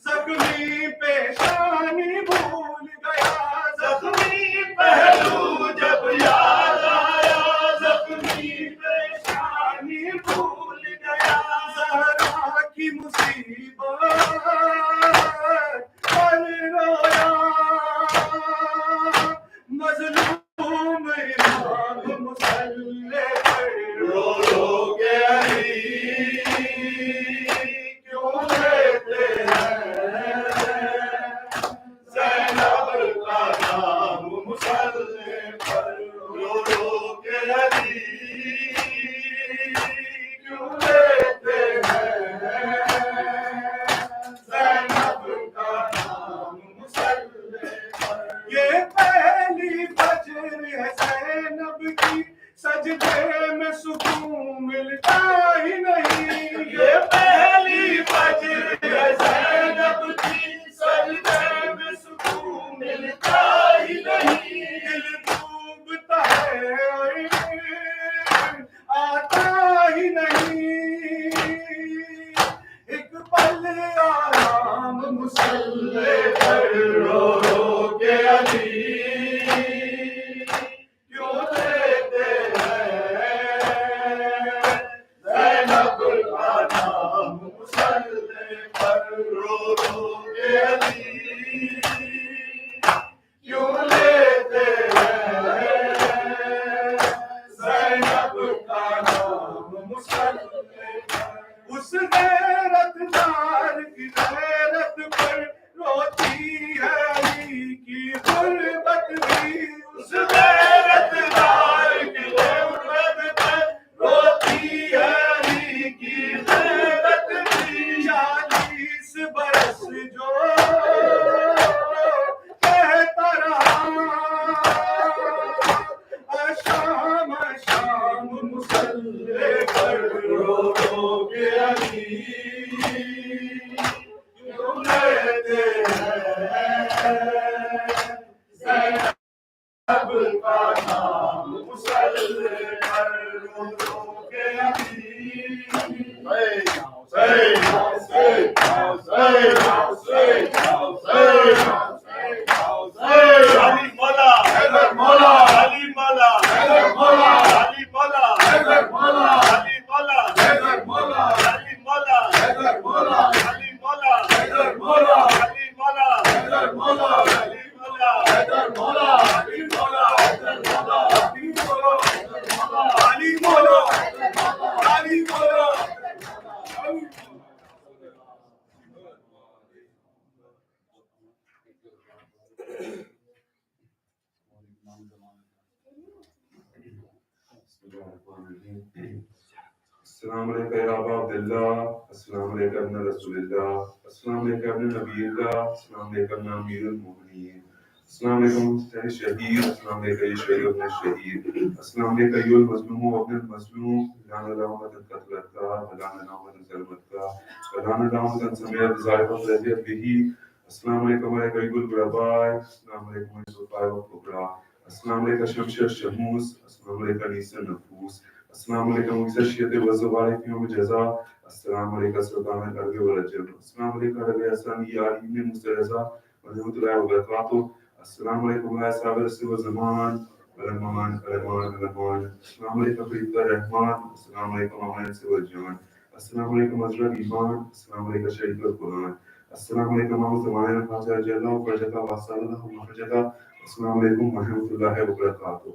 زخمی پیشانی بھول گیا زخمی پہلو جب یاد آیا زخمی پیشانی بھول گیا زہرا کی مصیبت پر رویا مظلوم امام مسلح پر رو رو کے علی کیوں لیتے ہیں زینب کا نام مسلح پر رو رو کے علی کیوں لیتے ہیں زینب کا نام مسلح پر یہ پہلی فجر ہے زینب کی سجدے میں سکون ملتا ہی نہیں یہ پہلی فجر ہے زینب کی سجدے میں سکون ملتا ہی نہیں دل ڈوبتا ہے آتا ہی نہیں ایک پل آرام مسلح پر رو رو کے علی کیوں لیتے ہیں زینب کا نام مسلح پر رو رو کے علی کیوں لیتے ہیں زینب کا نام مسلح پر اس غیرت دار کی غیرت السلام علیکم یا ابا عبداللہ، السلام علیکم ابن رسول اللہ، السلام علیکم ابن نبی اللہ، السلام علیکم ابن امیر المؤمنین، السلام علیکم شہید، السلام علیکم شہید ابن شہید، السلام علیکم ایو المظلوم ابن المظلوم، لعن اللہ من قتلت کا، لعن اللہ من ظلمت کا، لعن اللہ من سمعت ذائقہ فریت بھی، السلام علیکم علیکم ایو الغرباء، السلام علیکم الصفاء والکبریٰ، السلام علیکم شمش الشموس، السلام علیکم نیس النفوس، السلام علیکم عیسی الشیط والزوال فی یوم جزا، السلام علیکم سلطان العرب والعجم، السلام علیکم ربی حسن یا علی بن موسیٰ رضا ورحمۃ اللہ وبرکاتہ، السلام علیکم یا صاحب الرسل والزمان الرحمن الرحمن الرحمن، السلام علیکم فرید الرحمن، السلام علیکم امان الانس والجان، السلام علیکم حضرت ایمان، السلام علیکم شہید القرآن، السلام علیکم محمد زمان خاصہ جل و فرجتہ واسع اللہ مخرجتہ، السلام علیکم ورحمۃ اللہ وبرکاتہ.